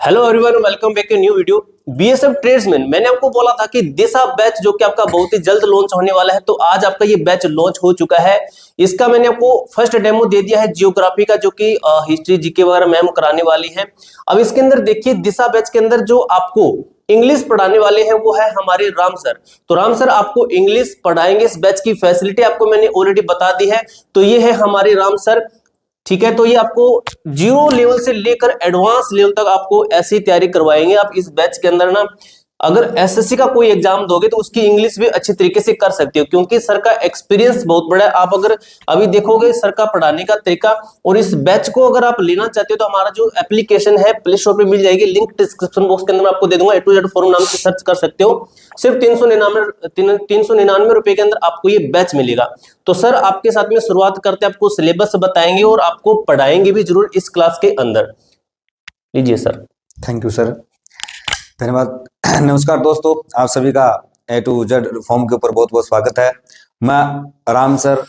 Hello everyone, welcome back to new video. BSF tradesman, मैंने आपको बोला था कि दिशा बैच जो कि आपका बहुत ही जल्द लॉन्च होने वाला है, तो आज आपका ये बैच लॉन्च हो चुका है। इसका मैंने आपको फर्स्ट डेमो दे दिया है जियोग्राफी का, जो कि हिस्ट्री जीके वगैरह मैम कराने वाली है। अब इसके अंदर देखिए, दिशा बैच के अंदर जो आपको इंग्लिश पढ़ाने वाले हैं वो है हमारे राम सर। तो राम सर आपको इंग्लिश पढ़ाएंगे। इस बैच की फैसिलिटी आपको मैंने ऑलरेडी बता दी है। तो ये है हमारे राम सर, ठीक है। तो ये आपको जीरो लेवल से लेकर एडवांस लेवल तक आपको ऐसी तैयारी करवाएंगे। आप इस बैच के अंदर ना, अगर एसएससी का कोई एग्जाम दोगे तो उसकी इंग्लिश भी अच्छी तरीके से कर सकते हो, क्योंकि सर का एक्सपीरियंस बहुत बड़ा है। आप अगर अभी देखोगे सर का पढ़ाने का तरीका, और इस बैच को अगर आप लेना चाहते हो तो हमारा जो एप्लीकेशन है प्ले स्टोर पे मिल जाएगी, लिंक डिस्क्रिप्शन बॉक्स के अंदर मैं आपको दे दूंगा। A to Z फोरम नाम से सर्च कर सकते हो। सिर्फ 399 रुपए के अंदर आपको ये बैच मिलेगा। तो सर आपके साथ में शुरुआत करते हैं, आपको सिलेबस बताएंगे और आपको पढ़ाएंगे भी जरूर इस क्लास के अंदर। लीजिए सर। थैंक यू सर, धन्यवाद। नमस्कार दोस्तों, आप सभी का A to Z फॉर्म के ऊपर बहुत बहुत स्वागत है। मैं राम सर,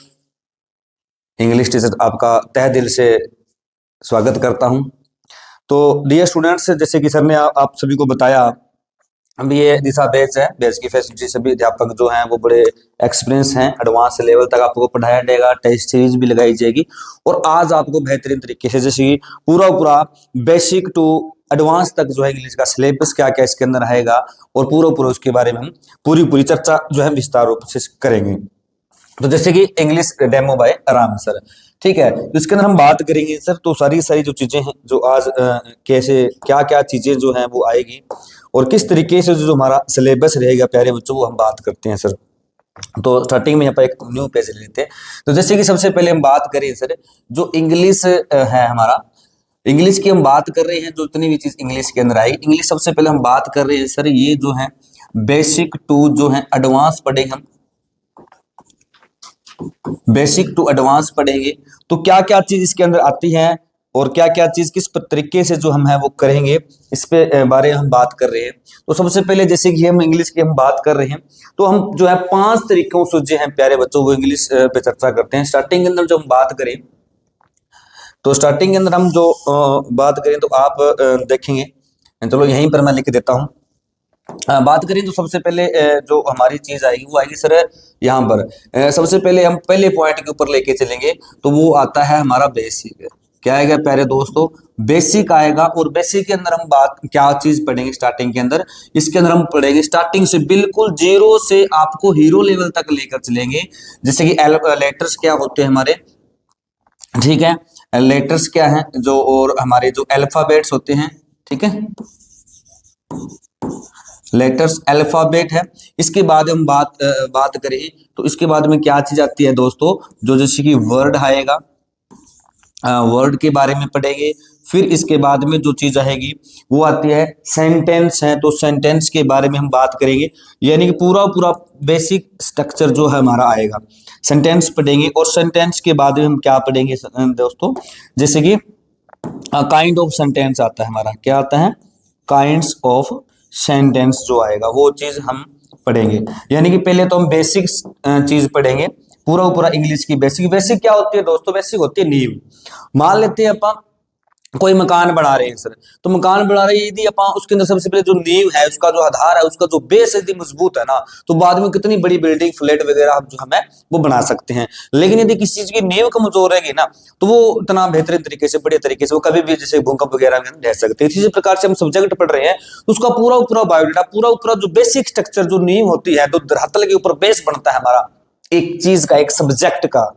इंग्लिश टीचर, आपका तहे दिल से स्वागत करता हूं। तो डियर स्टूडेंट्स, जैसे कि सर ने आप सभी को बताया, अभी ये दिशा बैच है। बैच की फैसिलिटी, सभी अध्यापक जो हैं वो बड़े एक्सपीरियंस हैं, एडवांस लेवल तक आपको पढ़ाया जाएगा, टेस्ट सीरीज भी लगाई जाएगी। और आज आपको बेहतरीन तरीके से, जैसे कि पूरा पूरा बेसिक टू एडवांस तक जो है इंग्लिश का सिलेबस क्या क्या इसके अंदर आएगा, और पूरा पूरा उसके बारे में हम पूरी पूरी चर्चा जो है विस्तार रूप से करेंगे। तो जैसे कि English demo by Ram sir, ठीक है। तो इसके अंदर हम बात करेंगे सर, तो सारी सारी जो चीजें हैं जो आज कैसे क्या क्या चीजें जो हैं वो आएगी, और किस तरीके से जो हमारा सिलेबस रहेगा प्यारे बच्चों, वो हम बात करते हैं सर। तो स्टार्टिंग में यहाँ पर एक न्यू पेज ले लेते हैं। तो जैसे कि सबसे पहले हम बात करें सर, जो इंग्लिश है हमारा, इंग्लिश की हम बात कर रहे हैं, जो इतनी भी चीज इंग्लिश के अंदर आएगी, इंग्लिश सबसे पहले हम बात कर रहे हैं सर, ये जो है बेसिक टू जो है एडवांस पढ़ेंगे हम, बेसिक टू एडवांस पढ़ेंगे। तो क्या क्या चीज इसके अंदर आती है, और क्या क्या चीज किस तरीके से जो हम है वो करेंगे, इस पे बारे में हम बात कर रहे हैं। तो सबसे पहले जैसे कि हम इंग्लिश की हम बात कर रहे हैं, तो हम जो है 5 तरीकों से जो है प्यारे बच्चों वो इंग्लिश पे चर्चा करते हैं। स्टार्टिंग के अंदर जो हम बात करें, तो स्टार्टिंग के अंदर हम जो बात करें तो आप देखेंगे, चलो यहीं पर मैं लिख देता हूँ। बात करें तो सबसे पहले जो हमारी चीज आएगी वो आएगी सर यहाँ पर। सबसे पहले हम पहले पॉइंट के ऊपर लेके चलेंगे, तो वो आता है हमारा बेसिक। क्या आएगा प्यारे दोस्तों? बेसिक आएगा। और बेसिक के अंदर हम बात क्या चीज पढ़ेंगे स्टार्टिंग के अंदर? इसके अंदर हम पढ़ेंगे स्टार्टिंग से बिल्कुल जीरो से आपको हीरो लेवल तक लेकर चलेंगे। जैसे कि लेटर्स क्या होते हैं हमारे, ठीक है, लेटर्स क्या है जो, और हमारे जो अल्फाबेट्स होते हैं, ठीक है, लेटर्स अल्फाबेट है। इसके बाद हम बात करें तो इसके बाद में क्या चीज आती है दोस्तों, जो जैसे कि वर्ड आएगा, वर्ड के बारे में पढ़ेंगे। फिर इसके बाद में जो चीज आएगी वो आती है सेंटेंस है, तो सेंटेंस के बारे में हम बात करेंगे। यानी कि पूरा पूरा बेसिक स्ट्रक्चर जो है हमारा आएगा, सेंटेंस पढ़ेंगे। और सेंटेंस के बाद में हम क्या पढ़ेंगे दोस्तों, जैसे कि काइंड ऑफ सेंटेंस आता है हमारा, क्या आता है, काइंड्स ऑफ सेंटेंस जो आएगा वो चीज हम पढ़ेंगे। यानी कि पहले तो हम बेसिक चीज पढ़ेंगे, पूरा पूरा इंग्लिश की बेसिक। बेसिक क्या होती है दोस्तों? बेसिक होती है नींव। मान लेते हैं अपन कोई मकान बना रहे हैं सर, तो मकान बना रहे हैं, यदि अपन उसके अंदर सबसे पहले जो नींव है, उसका जो आधार है, उसका जो बेस यदि मजबूत है ना, तो बाद में कितनी बड़ी बिल्डिंग फ्लैट वगैरह हम जो हमें वो बना सकते हैं। लेकिन यदि किसी चीज की नींव कमजोर रहेगी ना, तो वो इतना बेहतरीन तरीके से, बढ़िया तरीके से वो कभी भी जैसे भूकंप वगैरह में रह सकते हैं। इसी प्रकार से हम सब्जेक्ट पढ़ रहे हैं, तो उसका पूरा पूरा बायोडाटा, पूरा पूरा जो बेसिक स्ट्रक्चर, जो नींव होती है, तो धरातल के ऊपर बेस बनता है हमारा एक चीज का, एक सब्जेक्ट का,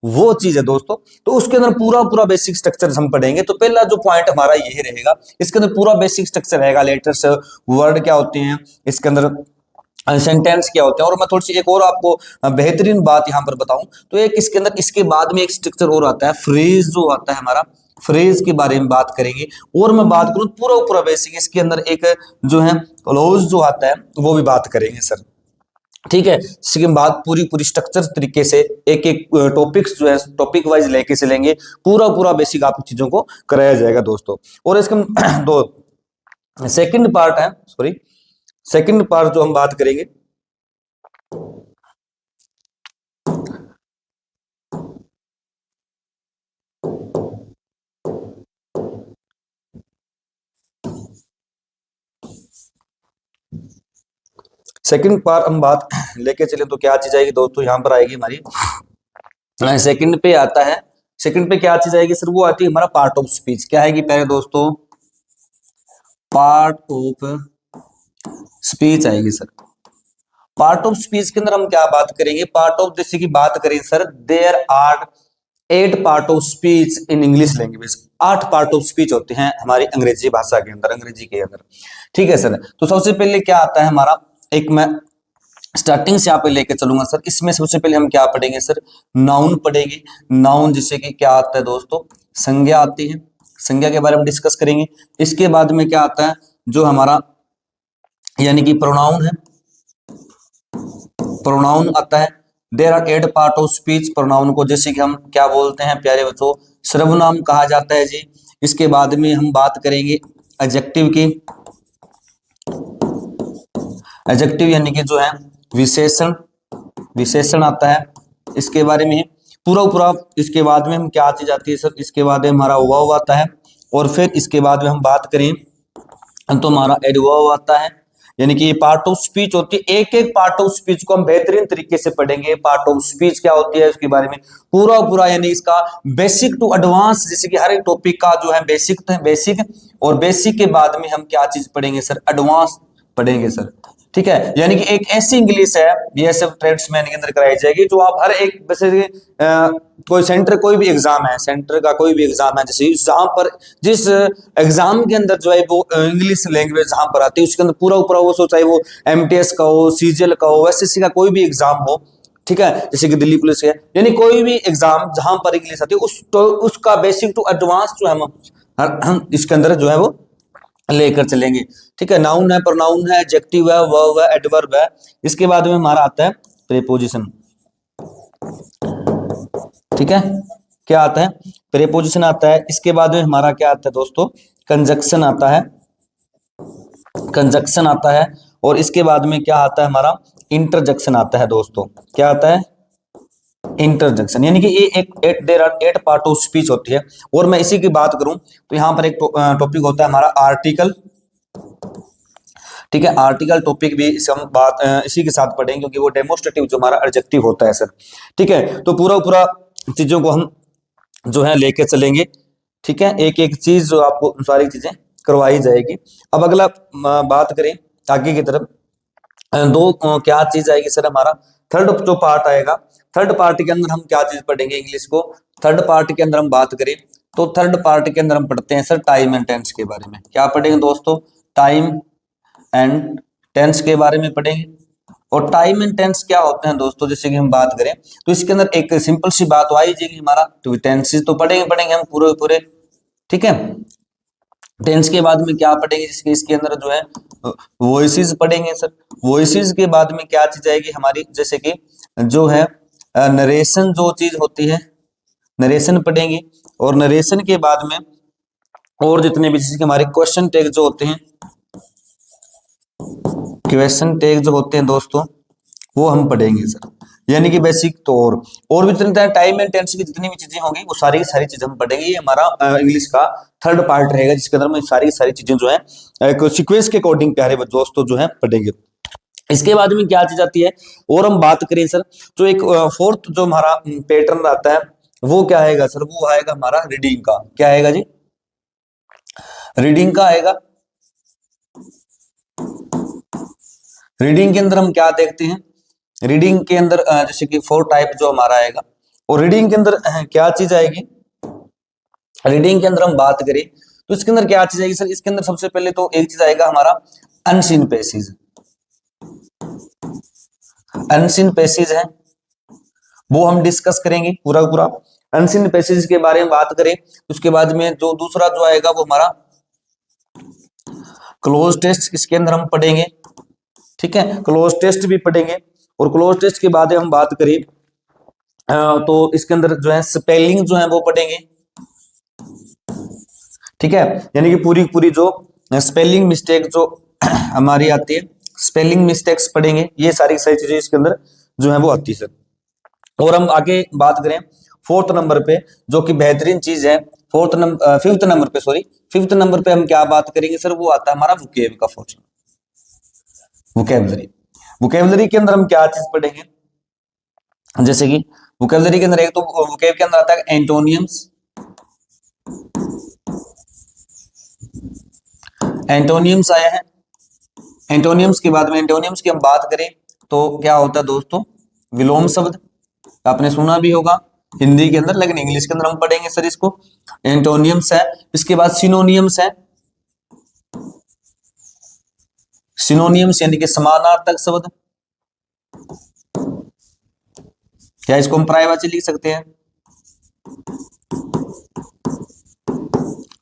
वो चीज है दोस्तों। तो उसके अंदर पूरा पूरा बेसिक स्ट्रक्चर हम पढ़ेंगे। तो पहला जो पॉइंट हमारा यही रहेगा, इसके अंदर पूरा बेसिक स्ट्रक्चर रहेगा। लेटर्स, वर्ड क्या होते हैं, इसके अंदर सेंटेंस क्या होते हैं। और मैं थोड़ी सी एक और आपको बेहतरीन बात यहां पर बताऊं, तो एक इसके अंदर, इसके बाद में एक स्ट्रक्चर और आता है, फ्रेज जो आता है हमारा, फ्रेज के बारे में बात करेंगे। और मैं बात करूं पूरा पूरा बेसिक, इसके अंदर एक जो है क्लोज जो आता है वो भी बात करेंगे सर, ठीक है। इसकी बात पूरी पूरी स्ट्रक्चर तरीके से, एक एक टॉपिक्स जो है टॉपिक वाइज लेके चलेंगे, पूरा पूरा बेसिक आप चीजों को कराया जाएगा दोस्तों। और इसका दो सेकंड पार्ट है, सॉरी, सेकंड पार्ट जो हम बात करेंगे, सेकंड पार्ट हम बात लेके चले तो क्या चीज आएगी दोस्तों, यहाँ पर आएगी हमारी सेकंड पे आता है। सेकंड पे क्या चीज आएगी सर, वो आती है हमारा पार्ट ऑफ स्पीच। क्या आएगी पहले दोस्तों, पार्ट ऑफ स्पीच आएगी सर। पार्ट ऑफ स्पीच के अंदर हम क्या बात करेंगे, पार्ट ऑफ जैसे कि बात करें sir, there are 8 part of speech in English language. 8 part of speech होते हैं हमारी अंग्रेजी भाषा के अंदर, अंग्रेजी के अंदर। ठीक है सर, तो सबसे पहले क्या आता है हमारा, एक मैं स्टार्टिंग से यहाँ पे लेके चलूंगा सर। इसमें सबसे पहले हम क्या पढ़ेंगे सर, नाउन पढ़ेंगे। नाउन जैसे कि क्या आता है दोस्तों, संज्ञा आती है, संज्ञा के बारे में डिस्कस करेंगे। इसके बाद में क्या आता है, जो हमारा यानी कि प्रोनाउन है, प्रोनाउन आता है। There are 8 part of speech. Pronoun को जैसे कि हम क्या बोलते हैं प्यारे बच्चों, सर्वनाम कहा जाता है जी। इसके बाद में हम बात करेंगे एडजेक्टिव की। एडजेक्टिव यानी कि जो है विशेषण, विशेषण आता है इसके बारे में पूरा। इसके बाद में हम क्या चीज आती है सर, इसके बाद में हमारा वर्ब आता है, और फिर इसके बाद में हम बात करें तो हमारा एडवर्ब आता है। यानी कि ये पार्ट ऑफ स्पीच होती है। एक एक पार्ट ऑफ स्पीच को हम बेहतरीन तरीके से पढ़ेंगे। पार्ट ऑफ स्पीच क्या होती है उसके बारे में पूरा यानी इसका बेसिक टू एडवांस, जैसे कि हर एक टॉपिक का जो है बेसिक और बेसिक के बाद में हम क्या चीज पढ़ेंगे सर, एडवांस पढ़ेंगे सर। ठीक है, यानी कि एक ऐसी इंग्लिश है बीएसएफ ट्रेड्समैन के अंदर कराई जाएगी जो आप हर एक, जैसे कोई सेंटर, कोई भी एग्जाम है, सेंटर का कोई भी एग्जाम है, जैसे जहां पर जिस एग्जाम के अंदर जो है वो इंग्लिश लैंग्वेज जहां पर आती है उसके अंदर पूरा वो सोचा है, वो एमटीएस का हो, सीजीएल का हो, एसएससी का कोई भी एग्जाम हो, ठीक है, जैसे कि दिल्ली पुलिस है, यानी कोई भी एग्जाम जहां पर इंग्लिश आती है उसका बेसिक टू एडवांस जो है हम इसके अंदर जो है वो लेकर चलेंगे। ठीक है, नाउन है, प्रोनाउन है, एडजेक्टिव है, वर्ब है, एडवर्ब है। इसके बाद में हमारा आता है प्रीपोजिशन। ठीक है, क्या आता है, प्रीपोजिशन आता है। इसके बाद में हमारा क्या आता है दोस्तों, कंजक्शन आता है, कंजक्शन आता है। और इसके बाद में क्या आता है हमारा, इंटरजेक्शन आता है दोस्तों। क्या आता है, इंटरजेक्शन। यानी कि ये एक there are 8 part of speech होती है। और मैं इसी की बात करूं तो यहां पर एक टॉपिक होता है हमारा आर्टिकल। ठीक है, आर्टिकल टॉपिक भी हम बात इसी के साथ पढ़ेंगे क्योंकि वो डेमोस्ट्रेटिव जो हमारा एडजेक्टिव होता है सर। ठीक है, तो पूरा चीजों को हम जो है लेके चलेंगे। ठीक है, एक एक चीज जो आपको सारी चीजें करवाई जाएगी। अब अगला बात करें आगे की तरफ, दो क्या चीज आएगी सर, हमारा थर्ड जो पार्ट आएगा। थर्ड पार्ट के अंदर हम क्या चीज पढ़ेंगे इंग्लिश को, थर्ड पार्ट के अंदर हम बात करें तो थर्ड पार्ट के अंदर हम पढ़ते हैं सर टाइम एंड टेंस के बारे में। क्या पढ़ेंगे दोस्तों, टाइम एंड टेंस के बारे में पढ़ेंगे। और टाइम एंड टेंस क्या होते हैं दोस्तों, जैसे कि हम बात करें तो इसके अंदर एक सिंपल सी बात तो आई जाएगी हमारा, तो टेंसेस तो पढ़ेंगे हम पूरे। ठीक है, टेंस के बाद में क्या पढ़ेंगे, जिसके इसके अंदर जो है वॉइसेस पढ़ेंगे सर। वॉइसेस के बाद में क्या चीज आएगी हमारी, जैसे कि जो है नरेशन जो चीज होती है, नरेशन पढ़ेंगे। और नरेशन के बाद में और जितने भी जैसे कि हमारे क्वेश्चन टैग जो होते हैं, क्वेश्चन टैग जो होते हैं दोस्तों वो हम पढ़ेंगे सर। यानी कि बेसिक तो और भी जितने टाइम एंड टेंस की जितनी भी चीजें होंगी वो सारी चीजें हम पढ़ेंगे। ये हमारा इंग्लिश का थर्ड पार्ट रहेगा जिसके अंदर हम सारी चीजें जो है एक सीक्वेंस के अकॉर्डिंग प्यारे दोस्तों जो है पढ़ेंगे। इसके बाद में क्या चीज आती है, और हम बात करें सर जो एक फोर्थ जो हमारा पैटर्न आता है वो क्या आएगा सर, वो आएगा हमारा रीडिंग का। क्या आएगा जी, रीडिंग का आएगा। रीडिंग के अंदर हम क्या देखते हैं, रीडिंग के अंदर जैसे कि 4 टाइप जो हमारा आएगा। और रीडिंग के अंदर क्या चीज आएगी, रीडिंग के अंदर हम बात करें तो इसके अंदर क्या चीज आएगी सर, इसके अंदर सबसे पहले तो एक चीज आएगा हमारा अनसीन पैसेज। अनसीन पैसेज है वो हम डिस्कस करेंगे पूरा। अनसीन पैसेज के बारे में बात करें उसके बाद में जो दूसरा जो आएगा वो हमारा क्लोज टेस्ट, इसके अंदर हम पढ़ेंगे। ठीक है, क्लोज टेस्ट भी पढ़ेंगे। और क्लोज टेस्ट के बाद हम बात करें तो इसके अंदर जो है स्पेलिंग जो है वो पढ़ेंगे। ठीक है, यानी कि पूरी जो स्पेलिंग मिस्टेक जो हमारी आती है, स्पेलिंग मिस्टेक्स पढ़ेंगे। ये सारी चीजें इसके अंदर जो है वो आती है सर। और हम आगे बात करें फोर्थ नंबर पे जो कि बेहतरीन चीज है, फिफ्थ नंबर पे हम क्या बात करेंगे सर, वो आता है हमारा वोकेब का पोर्शन, वोकेबलरी। वोकेबलरी के अंदर हम क्या चीज पढ़ेंगे, जैसे कि वोकेबलरी के अंदर एक तो वोकेब के अंदर आता है एंटोनियम्स, एंटोनियम्स आया है। एंटोनियम्स के बाद में एंटोनियम्स की हम बात करें तो क्या होता है दोस्तों, विलोम शब्द, आपने सुना भी होगा हिंदी के अंदर, लेकिन इंग्लिश के अंदर हम पढ़ेंगे सर इसको। एंटोनियम्स है। इसके बाद सिनोनियम्स है, सिनोनियम्स यानी कि समानार्थक शब्द, क्या इसको हम पर्यायवाची लिख सकते हैं,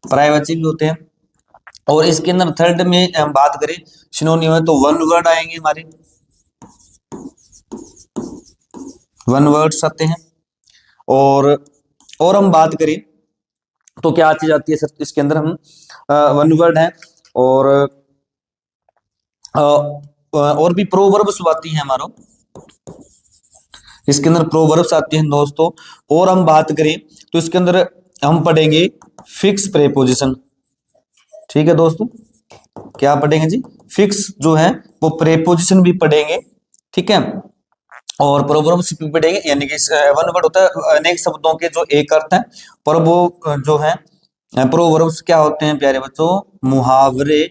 पर्यायवाची भी होते हैं। और इसके अंदर थर्ड में हम बात करें सिनोनियम है तो वन वर्ड आएंगे हमारे, वन वर्ड्स आते हैं। और हम बात करें तो क्या चीज आती है सर इसके अंदर, हम वन वर्ड है और भी प्रोवर्ब्स आती हैं हमारा, इसके अंदर प्रोवर्ब्स आती हैं दोस्तों। और हम बात करें तो इसके अंदर हम पढ़ेंगे फिक्स प्रेपोजिशन, ठीक है दोस्तों, क्या पढ़ेंगे जी, फिक्स जो है वो प्रेपोजिशन भी पढ़ेंगे, ठीक है, और प्रोवर्ब्स भी पढ़ेंगे, यानी कि वन वर्ड होता है अनेक शब्दों के जो एक अर्थ है, पर वो जो है प्रोवर्ब्स क्या होते हैं प्यारे बच्चों, मुहावरे,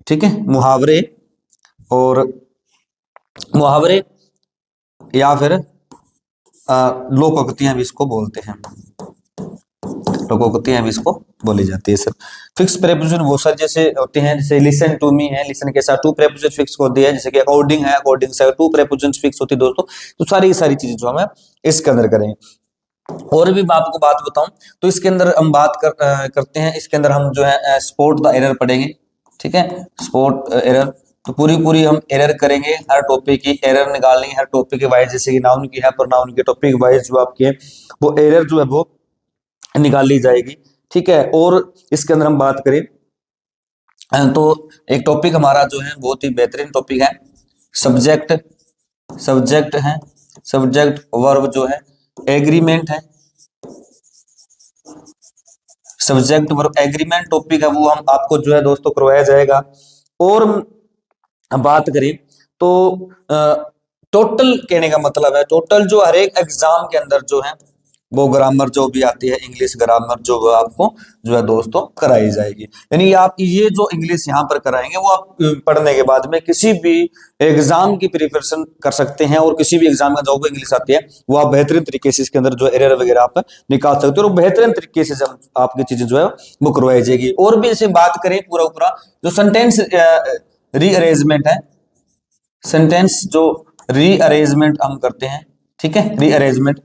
ठीक है, मुहावरे, और मुहावरे या फिर लोकोक्तियां भी इसको बोलते हैं, लोकोक्तियां भी इसको बोली जाती है सर। फिक्स प्रेपोजिशन वो सर जैसे होते हैं, जैसे लिसन टू मी है, लिसन के साथ टू प्रेपोजिशन फिक्स होती है, जैसे कि अकॉर्डिंग है, अकॉर्डिंग से टू प्रेपोजिशन फिक्स होती है दोस्तों। तो सारी चीजें जो हम इसके अंदर करेंगे। और भी मैं आपको बात बताऊं तो इसके अंदर हम बात करते हैं, इसके अंदर हम जो है स्पॉट द एरर पढ़ेंगे, ठीक है, स्पॉट एरर, तो पूरी हम एरर करेंगे, हर टॉपिक की एरर निकालेंगे, हर टॉपिक के वाइज, जैसे कि नाउन की है प्रोनाउन की, टॉपिक वाइज जो आपके वो एरर जो है वो निकाल ली जाएगी, ठीक है। और इसके अंदर हम बात करें तो एक टॉपिक हमारा जो है बहुत ही बेहतरीन टॉपिक है, सब्जेक्ट, सब्जेक्ट है, सब्जेक्ट वर्ब जो है, एग्रीमेंट है, सब्जेक्ट वर्ब एग्रीमेंट टॉपिक है, वो हम आपको जो है दोस्तों करवाया जाएगा। और बात करें तो टोटल कहने का मतलब है, टोटल जो हर एक एग्जाम के अंदर जो है वो ग्रामर जो भी आती है, इंग्लिश ग्रामर जो वो आपको जो है दोस्तों कराई जाएगी। यानी आप ये जो इंग्लिश यहाँ पर कराएंगे वो आप पढ़ने के बाद में किसी भी एग्जाम की प्रिपरेशन कर सकते हैं, और किसी भी एग्जाम में जो भी इंग्लिश आती है वो आप बेहतरीन तरीके से इसके अंदर जो एरर वगैरह आप निकाल सकते हो, और बेहतरीन तरीके से जब आपकी चीजें जो है वो करवाई जाएगी। और भी इसे बात करें पूरा जो सेंटेंस रीअरेंजमेंट है, सेंटेंस जो रीअरेंजमेंट हम करते हैं, ठीक है, रीअरेंजमेंट,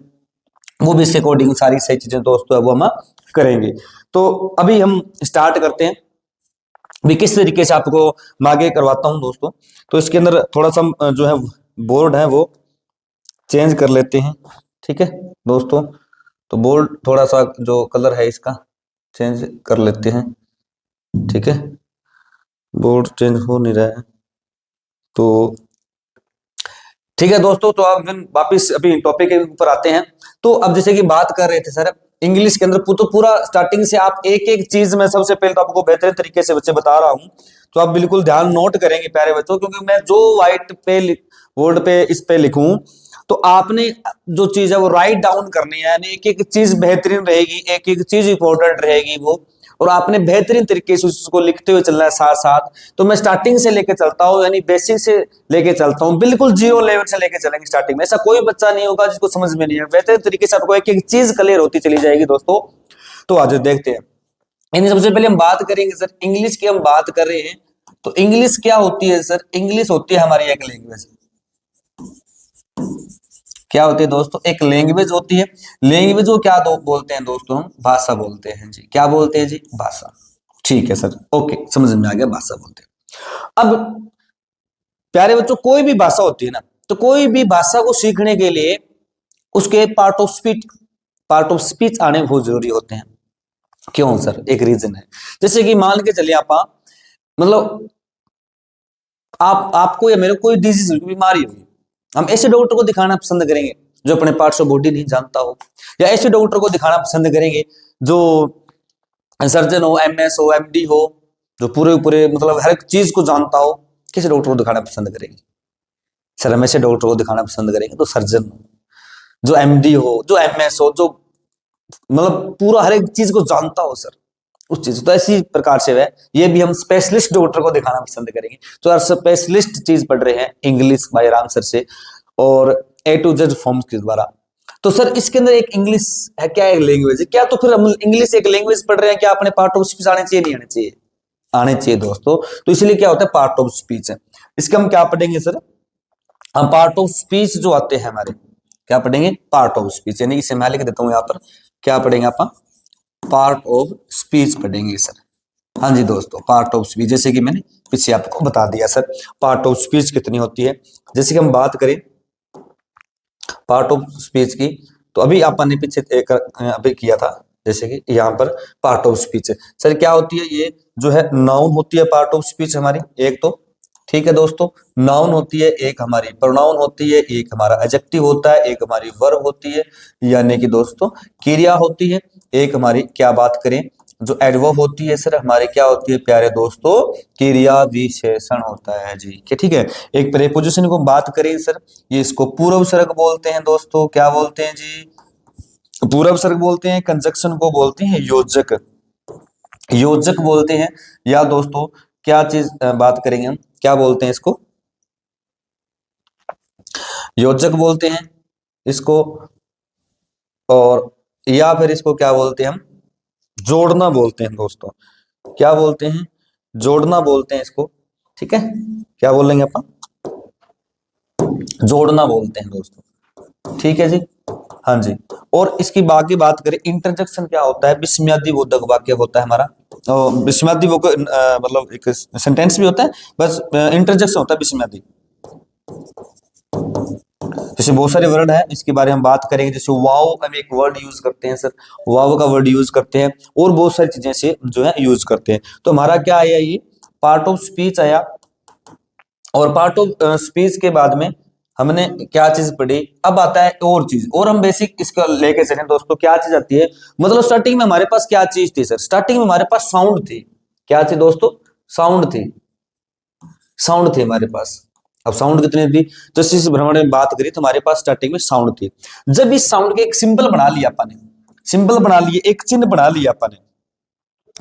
वो भी इसके अकॉर्डिंग सारी सही चीजें दोस्तों है वो हम करेंगे। तो अभी हम स्टार्ट करते हैं, भी किस तरीके से आपको मैं आगे करवाता हूं दोस्तों। तो इसके अंदर थोड़ा सा जो है बोर्ड है वो चेंज कर लेते हैं, ठीक है दोस्तों, तो बोर्ड थोड़ा सा जो कलर है इसका चेंज कर लेते हैं, ठीक है, बोर्ड चेंज हो नहीं रहा है, तो ठीक है दोस्तों। तो अब हम वापिस अभी टॉपिक के ऊपर आते हैं। तो अब जैसे कि बात कर रहे थे सर इंग्लिश के अंदर, तो पूरा स्टार्टिंग से आप एक एक चीज में सबसे पहले तो आपको बेहतरीन तरीके से बच्चे बता रहा हूं, तो आप बिल्कुल ध्यान नोट करेंगे प्यारे बच्चों, क्योंकि मैं जो व्हाइट पे बोर्ड पे इस पे लिखूं तो आपने जो चीज है वो राइट डाउन करनी है, यानी एक एक चीज बेहतरीन रहेगी, एक एक चीज इंपॉर्टेंट रहेगी वो, और आपने बेहतरीन तरीके से उसको लिखते हुए चलना है साथ साथ। तो मैं स्टार्टिंग से लेके चलता हूँ, यानी बेसिक से लेके चलता हूँ, बिल्कुल जीरो लेवल से लेके चलेंगे स्टार्टिंग में। ऐसा कोई बच्चा नहीं होगा जिसको समझ में नहीं है, बेहतरीन तरीके से आपको एक एक चीज क्लियर होती चली जाएगी दोस्तों। तो आज देखते हैं, यानी सबसे पहले हम बात करेंगे सर इंग्लिश की, हम बात कर रहे हैं तो इंग्लिश क्या होती है सर, इंग्लिश होती है हमारी एक लैंग्वेज। क्या होती है दोस्तों, एक लैंग्वेज होती है। लैंग्वेज को क्या बोलते हैं दोस्तों, हम भाषा बोलते हैं जी। क्या बोलते हैं जी, भाषा, ठीक है सर, ओके, समझ में आ गया, भाषा बोलते हैं। अब प्यारे बच्चों कोई भी भाषा होती है ना, तो कोई भी भाषा को सीखने के लिए उसके पार्ट ऑफ स्पीच आने बहुत जरूरी होते हैं। क्यों सर, एक रीजन है, जैसे कि मान के चलिए आप मतलब आपको या मेरे को कोई डिजीज हुई, बीमारी हुई, हम ऐसे डॉक्टर को दिखाना पसंद करेंगे जो अपने पार्ट्स ऑफ बॉडी नहीं जानता हो, या ऐसे डॉक्टर को दिखाना पसंद करेंगे जो सर्जन हो, एमएस हो, एमडी हो, जो पूरे मतलब हर एक चीज को जानता हो, किस डॉक्टर को दिखाना पसंद करेंगे? सर हम ऐसे डॉक्टर को दिखाना पसंद करेंगे तो सर्जन हो, जो एमडी हो, जो एमएस हो, जो मतलब पूरा हर एक चीज को जानता हो सर, उस चीज। तो इसी प्रकार से वह ये भी हम स्पेशलिस्ट डॉक्टर को दिखाना पसंद करेंगे। तो यार स्पेशलिस्ट चीज पढ़ रहे हैं इंग्लिश बाय राम सर से और A to Z फॉर्म्स के द्वारा। तो सर इसके अंदर एक इंग्लिश है, क्या एक लैंग्वेज है क्या? तो फिर हम इंग्लिश एक लैंग्वेज पढ़ रहे हैं, क्या अपने पार्ट ऑफ स्पीच आने चाहिए नहीं आने चाहिए? आने चाहिए दोस्तों। तो इसलिए क्या होता है पार्ट ऑफ स्पीच है। इसके हम क्या पढ़ेंगे सर? हम पार्ट ऑफ स्पीच जो आते हैं हमारे, क्या पढ़ेंगे? पार्ट ऑफ स्पीच, यानी इसे मैं लिख देता हूं यहाँ पर, क्या पढ़ेंगे आप? पार्ट ऑफ स्पीच पढ़ेंगे सर। हाँ जी दोस्तों, पार्ट ऑफ स्पीच, जैसे कि मैंने पीछे आपको बता दिया सर पार्ट ऑफ स्पीच कितनी होती है। जैसे कि हम बात करें पार्ट ऑफ स्पीच की, तो अभी आपने पीछे एक अभी किया था, जैसे कि यहाँ पर पार्ट ऑफ स्पीच है सर, क्या होती है? ये जो है नाउन होती है पार्ट ऑफ स्पीच हमारी, एक तो ठीक है दोस्तों, नाउन होती है, एक हमारी प्रोनाउन होती है, एक हमारा एडजेक्टिव होता है, एक हमारी वर्ब होती है, यानी कि दोस्तों क्रिया होती है, एक हमारी क्या बात करें जो एडवर्ब होती है सर हमारे, क्या होती है प्यारे दोस्तों? क्रिया विशेषण होता है जी, ठीक है। एक प्रीपोजिशन को बात करें सर, ये इसको पूर्व सर्ग बोलते हैं दोस्तों, क्या बोलते हैं जी? पूर्व सर्ग बोलते हैं। कंजक्शन को बोलते हैं योजक, योजक बोलते हैं। या दोस्तों क्या चीज बात करेंगे हम, क्या बोलते हैं इसको? योजक बोलते हैं इसको, और या फिर इसको क्या बोलते हैं हम? जोड़ना बोलते हैं दोस्तों। क्या बोलते हैं? जोड़ना बोलते हैं इसको, ठीक है। क्या बोलेंगे अपन? जोड़ना बोलते हैं दोस्तों, ठीक है जी। हाँ जी। और इसकी बाकी बात करें, इंटरजेक्शन क्या होता है? विस्मयादि बोधक वाक्य होता है हमारा, विस्मयादि वो मतलब एक सेंटेंस भी होता है, बस इंटरजेक्शन होता है विस्मयादि। जैसे बहुत सारे वर्ड है, इसके बारे में हम बात करेंगे। जैसे वाव, हम एक वर्ड यूज करते हैं सर, वाव का वर्ड यूज करते हैं, और बहुत सारी चीजें से जो है यूज करते हैं। तो हमारा क्या आया? ये पार्ट ऑफ स्पीच आया। और पार्ट ऑफ स्पीच के बाद में हमने क्या चीज पढ़ी? अब आता है और चीज, और हम बेसिक इसको लेके चलें दोस्तों। क्या चीज आती है? मतलब स्टार्टिंग में हमारे पास क्या चीज थी सर? स्टार्टिंग में हमारे पास साउंड थी। क्या थी दोस्तों? साउंड थी, साउंड थी हमारे पास। अब साउंड कितनी थी? तो इस भ्रमण में बात करी तो हमारे पास स्टार्टिंग में साउंड थी। जब इस साउंड के एक सिंबल बना लिया अपन ने, सिंबल बना लिए, एक चिन्ह बना लिया अपन ने,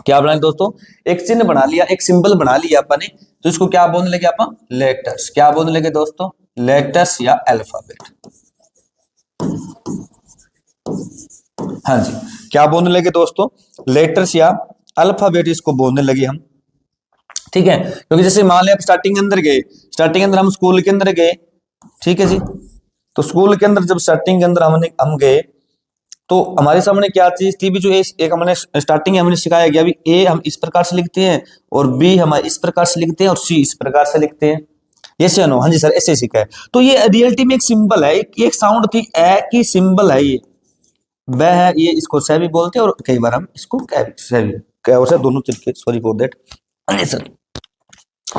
क्या बना दोस्तों? एक चिन्ह बना लिया, एक सिंबल बना लिया अपन ने, तो इसको क्या बोलने लगे अपन? लेटर्स। क्या बोलने लगे दोस्तों? लेटर्स या अल्फाबेट। हाँ जी, क्या बोलने लगे दोस्तों? लेटर्स या अल्फाबेट इसको बोलने लगे हम, ठीक है। क्योंकि जैसे मान लिया आप स्टार्टिंग के अंदर गए, स्टार्टिंग के अंदर हम स्कूल के अंदर गए, ठीक है जी। तो स्कूल के अंदर जब स्टार्टिंग के अंदर हम गए, तो हमारे सामने क्या चीज थी भी? जो एक हमने स्टार्टिंग में हमने सिखाया गया, अभी ए हम इस प्रकार से लिखते हैं, और बी हम इस प्रकार से लिखते हैं, और सी इस प्रकार से लिखते हैं। ये से नो? हाँ जी सर, ऐसे सीखा है। तो ये रियलिटी में एक सिंबल है, एक साउंड थी, ए की सिंबल है ये, वह है ये। इसको से भी बोलते हैं, और कई बार हम इसको से भी, दोनों तरीके, sorry for that sir,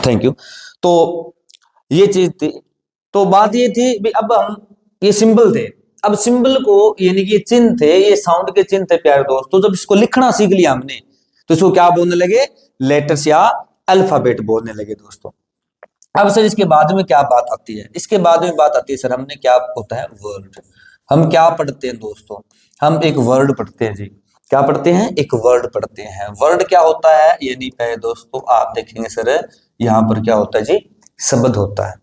thank you. तो ये चीज थी। तो बात ये थी भी, अब हम ये सिंबल थे, अब सिंबल को यानी कि चिन्ह थे, ये साउंड के चिन्ह थे प्यारे दोस्तों। जब इसको लिखना सीख लिया हमने, तो इसको क्या बोलने लगे? लेटर्स या अल्फाबेट बोलने लगे दोस्तों। अब सर इसके बाद में क्या बात आती है? इसके बाद में बात आती है सर, हमने क्या होता है? वर्ड। हम क्या पढ़ते हैं दोस्तों? हम एक वर्ड पढ़ते हैं जी। क्या पढ़ते हैं? एक वर्ड पढ़ते हैं। वर्ड क्या होता है? यानी पहले दोस्तों आप देखेंगे सर, यहाँ पर क्या होता है जी? शब्द होता है,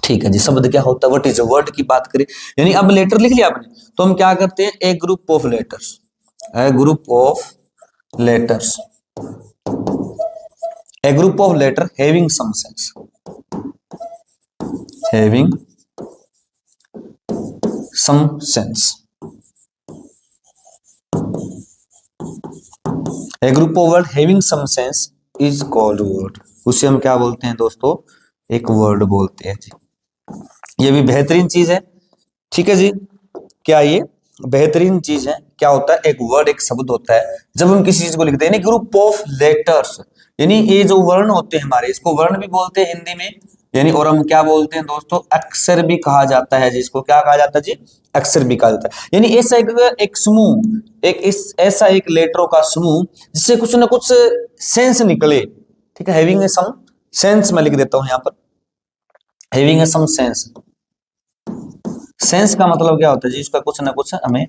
ठीक है जी। शब्द क्या होता है? व्हाट इज अ वर्ड की बात करें, यानी अब लेटर लिख लिया आपने, तो हम क्या करते हैं? A group of letters, a group of letters, a group of letter having some sense, having some sense, a group of word having some sense is called word। उसे हम क्या बोलते हैं दोस्तों? एक वर्ड बोलते हैं जी। ये भी बेहतरीन चीज है, ठीक है जी। क्या ये बेहतरीन चीज है? क्या होता है? एक वर्ड, एक शब्द होता है, जब हम किसी चीज को लिखते हैं। ग्रुप ऑफ लेटर्स, यानी ये जो वर्ण होते हैं हमारे, इसको वर्ण भी बोलते हैं हिंदी में, यानी और हम क्या बोलते हैं दोस्तों? अक्षर भी कहा जाता है, जिसको क्या कहा जाता है जी? अक्षर भी कहा जाता है। यानी ऐसा एक समूह, ऐसा एक लेटरों का समूह जिससे कुछ ना कुछ सेंस निकले, ठीक है, हैविंग सम सेंस मैं लिख देता हूं यहां पर, हैविंग सम सेंस। सेंस का मतलब क्या होता है जी, इसका कुछ ना कुछ हमें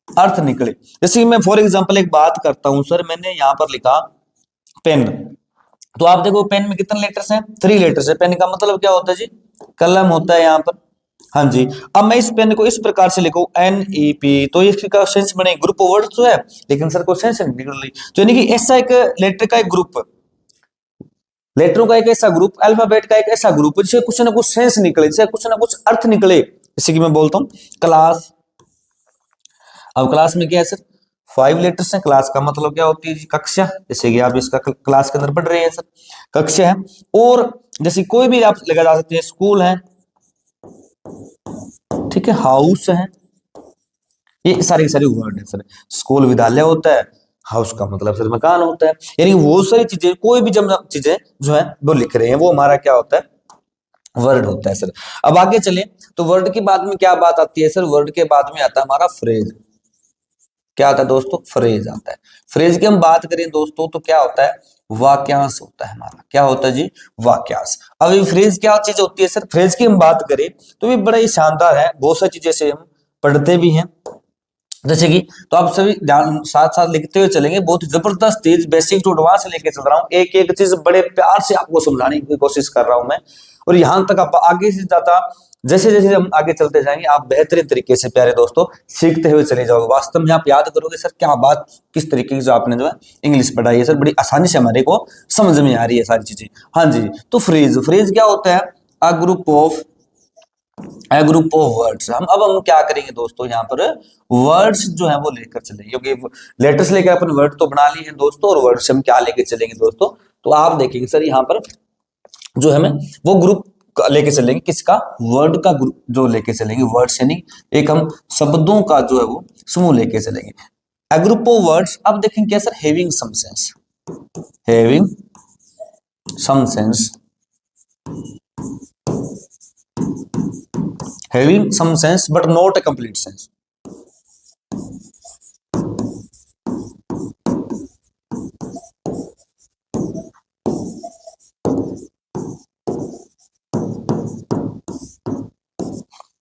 अर्थ निकले। जैसे कि मैं फॉर एग्जांपल एक बात करता हूं सर, मैंने यहां पर लिखा पेन, तो आप देखो पेन में कितने लेटर्स हैं, 3 लेटर्स है। पेन का मतलब क्या होता है जी, कलम होता है यहाँ पर। हाँ जी, अब मैं इस पेन को इस प्रकार से लिखूं NEP, तो इसका सेंस बने, ग्रुप ऑफ वर्ड्स तो है लेकिन सर को सेंस नहीं निकल रही, तो यानी कि ऐसा एक लेटर का एक ग्रुप, लेटरों का एक ऐसा ग्रुप, अल्फाबेट का एक ऐसा ग्रुप जिससे कुछ ना कुछ सेंस निकले, जिससे कुछ ना कुछ अर्थ निकले। जैसे कि मैं बोलता हूँ क्लास, अब क्लास में क्या है सर, 5 लेटर्स हैं। क्लास का मतलब क्या होती है जी, कक्षा, जैसे कि आप इसका क्लास के अंदर पढ़ रहे हैं सर, कक्षा है। और जैसे कोई भी आप लगा जा सकते हैं, स्कूल है, ठीक है, हाउस है, ये सारी सारी वर्ड है सर। स्कूल विद्यालय होता है, हाउस का मतलब सर मकान होता है, यानी वो सारी चीजें, कोई भी जब चीजें जो है वो लिख रहे हैं, वो हमारा क्या होता है, वर्ड होता है सर। अब आगे चले तो वर्ड के बाद में क्या बात आती है सर, वर्ड के बाद में आता है हमारा फ्रेज। क्या आता है दोस्तों, फ्रेज आता है। फ्रेज की हम बात करें दोस्तों तो क्या होता है, वाक्यांश होता है हमारा। क्या होता है जी, वाक्यांश। अब ये फ्रेज क्या चीज होती है सर, फ्रेज की हम बात करें तो ये बड़ा ही शानदार है, बहुत सारी चीजें से हम पढ़ते भी हैं, जैसे कि, तो आप सभी ध्यान साथ साथ लिखते हुए चलेंगे, बहुत जबरदस्त तेज बेसिक टू एडवांस लेके चल रहा हूँ, एक एक चीज बड़े प्यार से आपको समझाने की कोशिश कर रहा हूं मैं। और यहां तक आप आगे से जाता, जैसे जैसे हम आगे चलते जाएंगे, आप बेहतरीन तरीके से प्यारे दोस्तों सीखते हुए चले जाओगे। वास्तव में आप याद करोगे सर क्या बात, किस तरीके की जो आपने जो है इंग्लिश पढ़ाई है सर, बड़ी आसानी से हमारे को समझ में आ रही है सारी चीजें। हाँ जी, तो फ्रेज, फ्रेज क्या होता है, अ ग्रुप ऑफ वर्ड्स। हम क्या करेंगे दोस्तों, यहाँ पर वर्ड्स जो है वो लेकर चलेंगे, क्योंकि लेटर्स लेकर अपन वर्ड तो बना लिए हैं दोस्तों, और वर्ड्स हम क्या लेके चलेंगे दोस्तों, तो आप देखेंगे सर यहाँ पर जो हमें वो ग्रुप लेके चलेंगे, किसका, वर्ड का ग्रुप जो लेके चलेंगे, वर्ड्स यानी एक हम शब्दों का जो है वो समूह लेके चलेंगे। अ ग्रुप ऑफ वर्ड्स, अब देखेंगे क्या sir, having some sense, having some sense, having some sense but not a complete sense।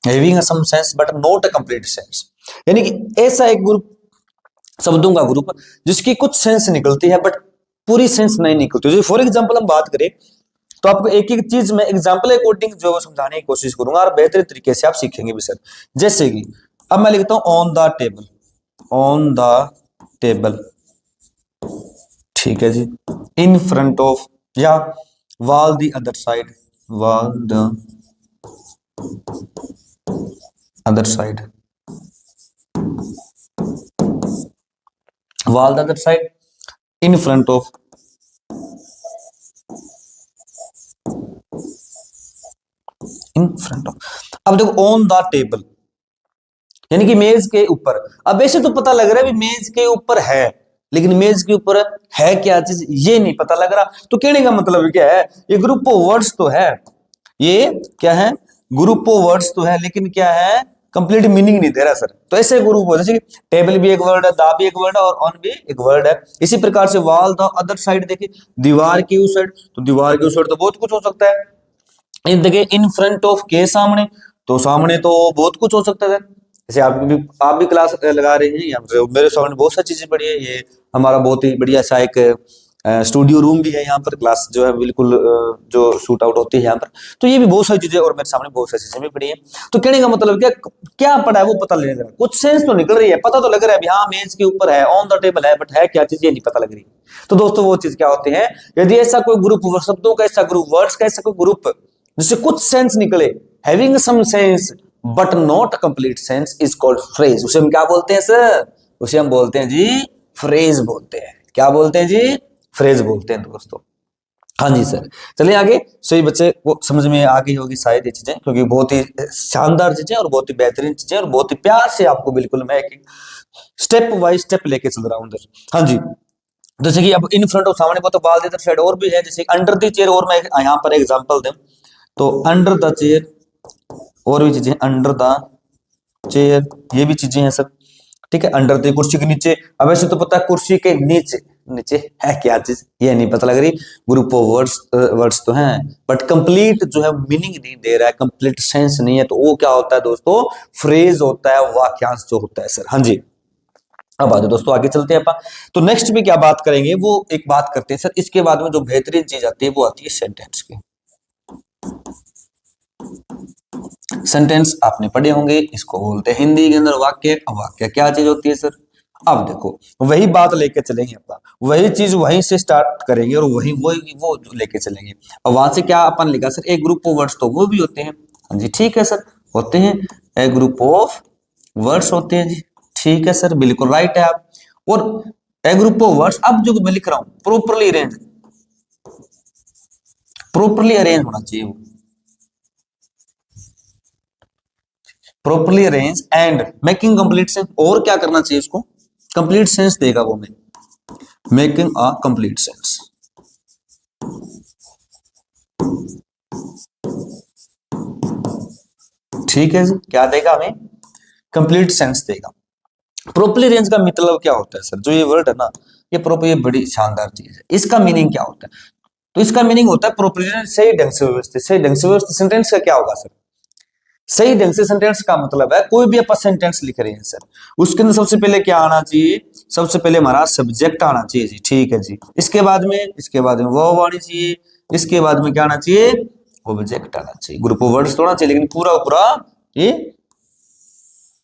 having some sense but not a complete sense, यानी कि ऐसा एक ग्रुप, शब्दों का ग्रुप जिसकी कुछ सेंस निकलती है बट पूरी सेंस नहीं निकलती। जैसे फॉर एग्जांपल हम बात करें तो आपको एक एक चीज मैं एग्जांपल अकॉर्डिंग जो समझाने की कोशिश करूंगा, और बेहतर तरीके से आप सीखेंगे भी सर। जैसे कि अब मैं लिखता हूं on the table, on the table, ठीक है जी, इन फ्रंट ऑफ, या wall the other side, wall the other side, wall the other side, in front of, in front of. अब देखो ऑन द टेबल यानी कि मेज के ऊपर। अब ऐसे तो पता लग रहा है भी मेज के ऊपर है, लेकिन मेज के ऊपर है क्या चीज ये नहीं पता लग रहा, तो कहने का मतलब क्या है, ये ग्रुप ऑफ वर्ड्स तो है, ये क्या है, ग्रुप ऑफ वर्ड्स तो है, लेकिन क्या है, कंप्लीट मीनिंग नहीं दे रहा सर। तो ऐसे ग्रुप हो, जैसे कि टेबल भी एक वर्ड है, दा भी एक वर्ड है, और ऑन भी एक वर्ड है। इसी प्रकार से वॉल द अदर साइड, देखिए दीवार की उस साइड, तो दीवार की उस साइड तो बहुत कुछ हो सकता है। इन देखिए इन फ्रंट ऑफ के सामने, तो सामने तो बहुत कुछ हो सकता है। जैसे आप भी क्लास लगा रहे हैं, यहाँ पे मेरे सामने बहुत सारी चीजें पड़ी है, ये हमारा बहुत ही बढ़िया सा एक स्टूडियो रूम भी है, यहाँ पर क्लास जो है बिल्कुल जो शूट आउट होती है यहाँ पर, तो ये भी बहुत सारी चीजें, और मेरे सामने बहुत सारी चीजें भी पड़ी है। तो कहने का मतलब क्या क्या पढ़ा है वो पता नहीं लग रहा, कुछ सेंस तो निकल रही है, पता तो लग रहा है हाँ मेज के ऊपर है, ऑन द टेबल है, बट है क्या चीज ये नहीं पता लग रही। तो दोस्तों वो चीज क्या होती है, यदि ऐसा कोई ग्रुप, शब्दों का ऐसा ग्रुप, वर्ड्स का ऐसा कोई ग्रुप जिससे कुछ सेंस निकले, having some sense but not complete sense, is called phrase. उसे हम क्या बोलते हैं सर, उसे हम बोलते हैं जी फ्रेज बोलते हैं। क्या बोलते हैं जी, फ्रेज बोलते हैं दोस्तों। हाँ जी सर, चलिए आगे। सही बच्चे को समझ में आ गई होगी शायद ये चीजें, क्योंकि बहुत ही शानदार चीजें और बहुत ही बेहतरीन चीजें, और बहुत ही प्यार से आपको बिल्कुल मैं एक स्टेप बाय स्टेप लेके चल रहा हूं उधर। हाँ जी, जैसे कि अब इन फ्रंट ऑफ सामने को, तो बाल इधर साइड और भी है, जैसे अंडर द चेयर, और मैं यहाँ पर एग्जांपल दूं तो अंडर द चेयर, और भी चीजें अंडर द चेयर, ये भी चीजें हैं सर, ठीक है। अंडर द कुर्सी के नीचे, अब ऐसे तो पता है कुर्सी के नीचे, नीचे है क्या चीज ये नहीं पता लग रही। ग्रुप ऑफ वर्ड्स तो हैं बट कंप्लीट जो है मीनिंग नहीं दे रहा है, कंप्लीट सेंस नहीं है, तो वो क्या होता है दोस्तों, फ्रेज होता है, वाक्यांश जो होता है सर। हाँ जी, अब आगे दोस्तों आगे चलते हैं अपन। तो नेक्स्ट में क्या बात करेंगे वो एक बात करते हैं सर, इसके बाद में जो बेहतरीन चीज आती है वो आती है सेंटेंस की। सेंटेंस आपने पढ़े होंगे, इसको बोलते हैं हिंदी के अंदर वाक्य। अब वाक्य क्या चीज होती है सर, अब देखो वही बात लेके चलेंगे अपन, वही चीज वहीं से स्टार्ट करेंगे और वही वो लेके चलेंगे। अब वहां से क्या अपन लिखा सर, एक ग्रुप ऑफ वर्ड्स, तो वो भी होते हैं। हाँ जी ठीक है सर, होते हैं, एक ग्रुप ऑफ वर्ड्स होते हैं जी, ठीक है सर, बिल्कुल राइट है आप। और ए ग्रुप ऑफ वर्ड्स, अब जो मैं लिख रहा हूं प्रॉपरली अरेंज, प्रॉपरली अरेंज होना चाहिए वो, properly arrange and making complete sense. और क्या करना चाहिए उसको, कंप्लीट सेंस देगा वो, में मेकिंग अ कंप्लीट सेंस। ठीक है जी, क्या देगा हमें, कंप्लीट सेंस देगा। प्रॉपरली अरेंज का मतलब क्या होता है सर, जो ये वर्ड है ना, ये प्रॉपर, ये बड़ी शानदार चीज है। इसका मीनिंग क्या होता है, तो इसका मीनिंग होता है प्रॉपरली, सही ढंग से व्यवस्थित, सही ढंग से व्यवस्थित। सेंटेंस का क्या होगा सर, सही ढंग से सेंटेंस का मतलब है कोई भी अपन सेंटेंस लिख रहे हैं सर, उसके अंदर सबसे पहले क्या आना चाहिए, सबसे पहले हमारा सब्जेक्ट आना चाहिए जी, ठीक है जी। इसके बाद में वर्ब आनी चाहिए, इसके बाद में क्या आना चाहिए, ऑब्जेक्ट आना चाहिए। ग्रुप ऑफ वर्ड्स थोड़ा चाहिए, लेकिन पूरा पूरा ये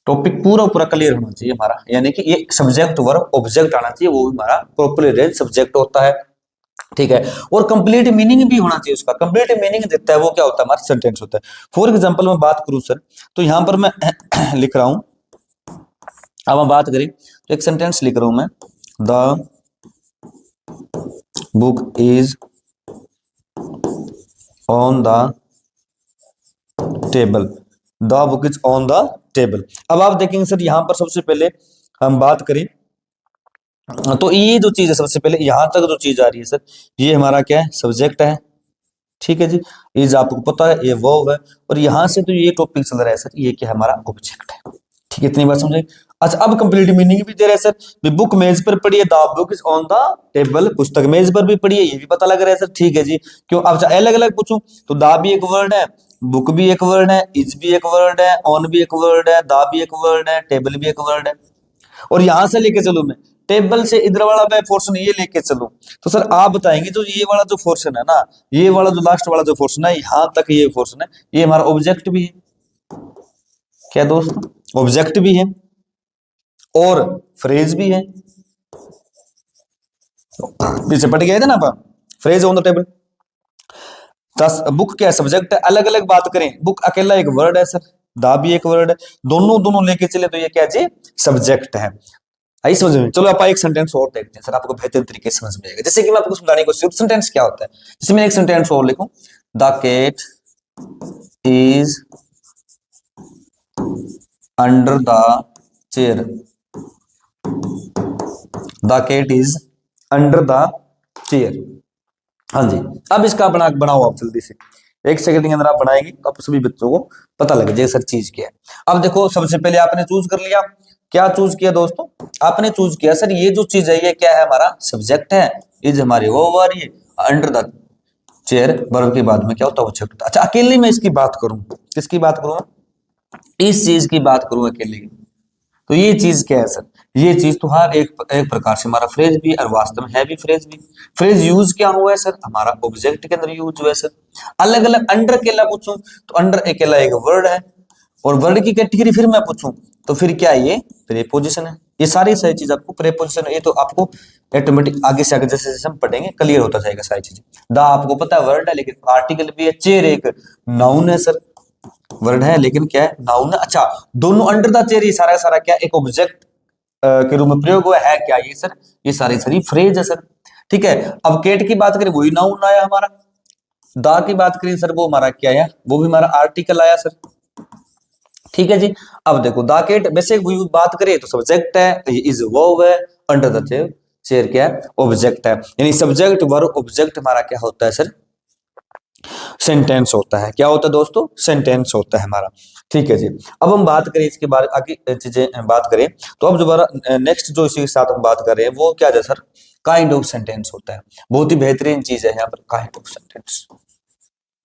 टॉपिक पूरा पूरा क्लियर होना चाहिए हमारा, यानी कि ये सब्जेक्ट वर्ब ऑब्जेक्ट आना चाहिए, वो भी हमारा प्रॉपरली अरेंज सब्जेक्ट होता है, ठीक है। और कंप्लीट मीनिंग भी होना चाहिए उसका, कंप्लीट मीनिंग देता है वो क्या होता है, हमारा सेंटेंस होता है। फॉर एग्जांपल मैं बात करूं सर, तो यहां पर मैं लिख रहा हूं, अब हम बात करें तो एक सेंटेंस लिख रहा हूं मैं, the book is on the table, the book is on the table. अब आप देखेंगे सर, यहां पर सबसे पहले हम बात करें तो ये जो चीज है, सबसे पहले यहां तक जो चीज आ रही है सर, ये हमारा क्या है, सब्जेक्ट है, ठीक है जी। इज आपको पता है ये वर्ब है, और यहां से तो ये टॉपिक चल रहा है सर, ये क्या है, हमारा ऑब्जेक्ट है, ठीक है, इतनी बात समझे। अच्छा, अब कंप्लीट मीनिंग भी दे रहे हैं सर, बुक मेज पर पड़ी है, the book is on the table, पुस्तक मेज पर भी पड़ी है, ये भी पता लग रहा है सर, ठीक है जी। क्यों, अब अलग अलग पूछूं तो द भी एक वर्ड है, बुक भी एक वर्ड है, इज भी एक वर्ड है, ऑन भी एक वर्ड है, द भी एक वर्ड है, टेबल भी एक वर्ड है। और यहां से लेके चलूं मैं, टेबल से इधर वाला मैं पोर्शन ये लेके चलूं, तो सर आप बताएंगे जो ये वाला जो पोर्शन है ना, ये वाला जो लास्ट वाला जो पोर्शन है, यहां तक ये पोर्शन है, ये हमारा ऑब्जेक्ट भी है, क्या दोस्तों, ऑब्जेक्ट भी है और फ्रेज भी है। पीछे पढ़ गए थे ना अपन, फ्रेज ऑन द टेबल, दस बुक क्या सब्जेक्ट है, अलग अलग बात करें, बुक अकेला एक वर्ड है सर, दा भी एक वर्ड है, दोनों दोनों लेके चले तो ये क्या जी, सब्जेक्ट है। आई समझ में, चलो आप एक सेंटेंस और देखते हैं सर, आपको बेहतर तरीके से समझ में आएगा। जैसे कि मैं आपको समझाने की कोशिश, सेंटेंस क्या होता है, जैसे मैं एक सेंटेंस और लिखूं, the cat is under the chair, the cat is under the chair. हाँ जी, अब इसका बनाओ आप जल्दी से, एक सेकंड के अंदर आप बनाएंगे तो आप सभी बच्चों को पता लगे जाए सर चीज क्या है। अब देखो, सबसे पहले आपने चूज कर लिया, क्या चूज किया दोस्तों, आपने चूज किया सर ये जो चीज है ये क्या है, हमारा सब्जेक्ट है, इज हमारी वो आ रही है, अंडर द चेयर वर्ब के बाद में क्या होता है, ऑब्जेक्ट। अच्छा, अकेले में इसकी बात करूं, किसकी बात करूं, इस चीज की बात करूं अकेले, तो ये चीज क्या है सर, ये चीज तो हर एक प्रकार से हमारा फ्रेज भी और वास्तव में है भी फ्रेज भी। फ्रेज यूज क्या हुआ है सर, हमारा ऑब्जेक्ट के अंदर यूज हुआ है सर। अलग अलग अंडर अकेला पूछूं तो अंडर अकेला एक वर्ड है, और वर्ड की कैटेगरी फिर मैं पूछूं तो फिर क्या ये प्रीपोजिशन है। ये सारी चीज आपको प्रीपोजिशन, ये तो आपको ऑटोमेटिक आगे से आगे जैसे जैसे हम पढ़ेंगे क्लियर होता जाएगा सारी चीजें। द आपको पता है वर्ड है, लेकिन आर्टिकल भी है, चेयर एक नाउन है सर, वर्ड है लेकिन क्या है, नाउन है। अच्छा, दोनों अंडर द चेयर, ये सारा सारा क्या एक ऑब्जेक्ट के रूप में प्रयोग हुआ है क्या ये सर, ये सारी फ्रेज है सर, ठीक है। अब केट की बात करें वही नाउन आया हमारा, दा की बात करें सर वो हमारा क्या आया, वो भी हमारा आर्टिकल आया सर, ठीक है जी। अब देखो दा केट वैसे बात करें तो सब्जेक्ट है, इज वर्ब है, अंडर द चेयर, चेयर क्या है, ऑब्जेक्ट है, यानी सब्जेक्ट वर्ब ऑब्जेक्ट हमारा क्या होता है सर, सेंटेंस होता है। क्या होता है दोस्तों, सेंटेंस होता है हमारा, ठीक है जी। अब हम बात करें इसके बारे आगे चीजें बात करें, तो अब दोबारा नेक्स्ट जो इसी के साथ हम बात कर रहे हैं वो क्या है सर, काइंड ऑफ सेंटेंस होता है। बहुत ही बेहतरीन चीज है यहाँ पर kind of sentence,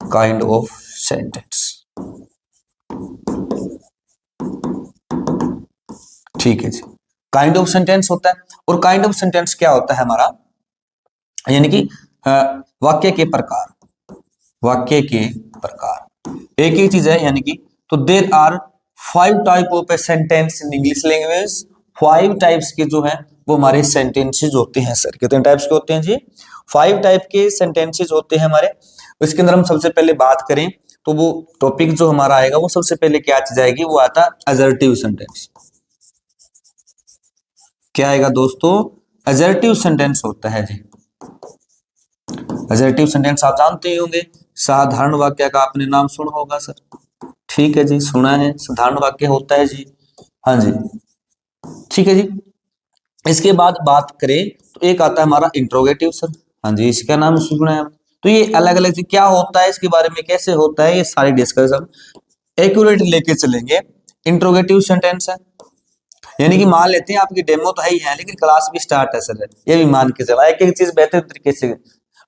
kind of sentence. ठीक है जी, काइंड ऑफ सेंटेंस होता है। और काइंड ऑफ सेंटेंस क्या होता है हमारा, यानी कि वाक्य के प्रकार, वाक्य के प्रकार एक ही चीज है, यानी कि तो there are 5 type of a sentence in English language. 5 types के जो है वो हमारे सेंटेंसेस होते हैं सर। कितने टाइप्स के होते हैं जी? 5 टाइप के सेंटेंसेस होते हैं हमारे। इसके अंदर हम सबसे पहले बात करें तो वो टॉपिक जो हमारा आएगा वो सबसे पहले क्या चीज आएगी, वो आता है असर्टिव सेंटेंस। क्या आएगा दोस्तों? असर्टिव सेंटेंस होता है जी। असर्टिव सेंटेंस आप जानते ही होंगे, साधारण वाक्य का आपने नाम सुना होगा सर। ठीक है जी, सुना है, साधारण वाक्य होता है जी। हाँ जी, ठीक है जी। इसके बाद बात करें तो एक आता है हमारा इंट्रोगेटिव सर। हाँ जी, इसका नाम सुना है। तो ये अलग अलग क्या होता है, इसके बारे में कैसे होता है, ये सारी डिस्कस हम एक्यूरेट लेके चलेंगे। इंट्रोगेटिव सेंटेंस है, यानी कि मान लेते हैं आपकी डेमो तो है ही है, लेकिन क्लास भी स्टार्ट है सर, ये भी मान के चला, एक एक चीज बेहतर तरीके से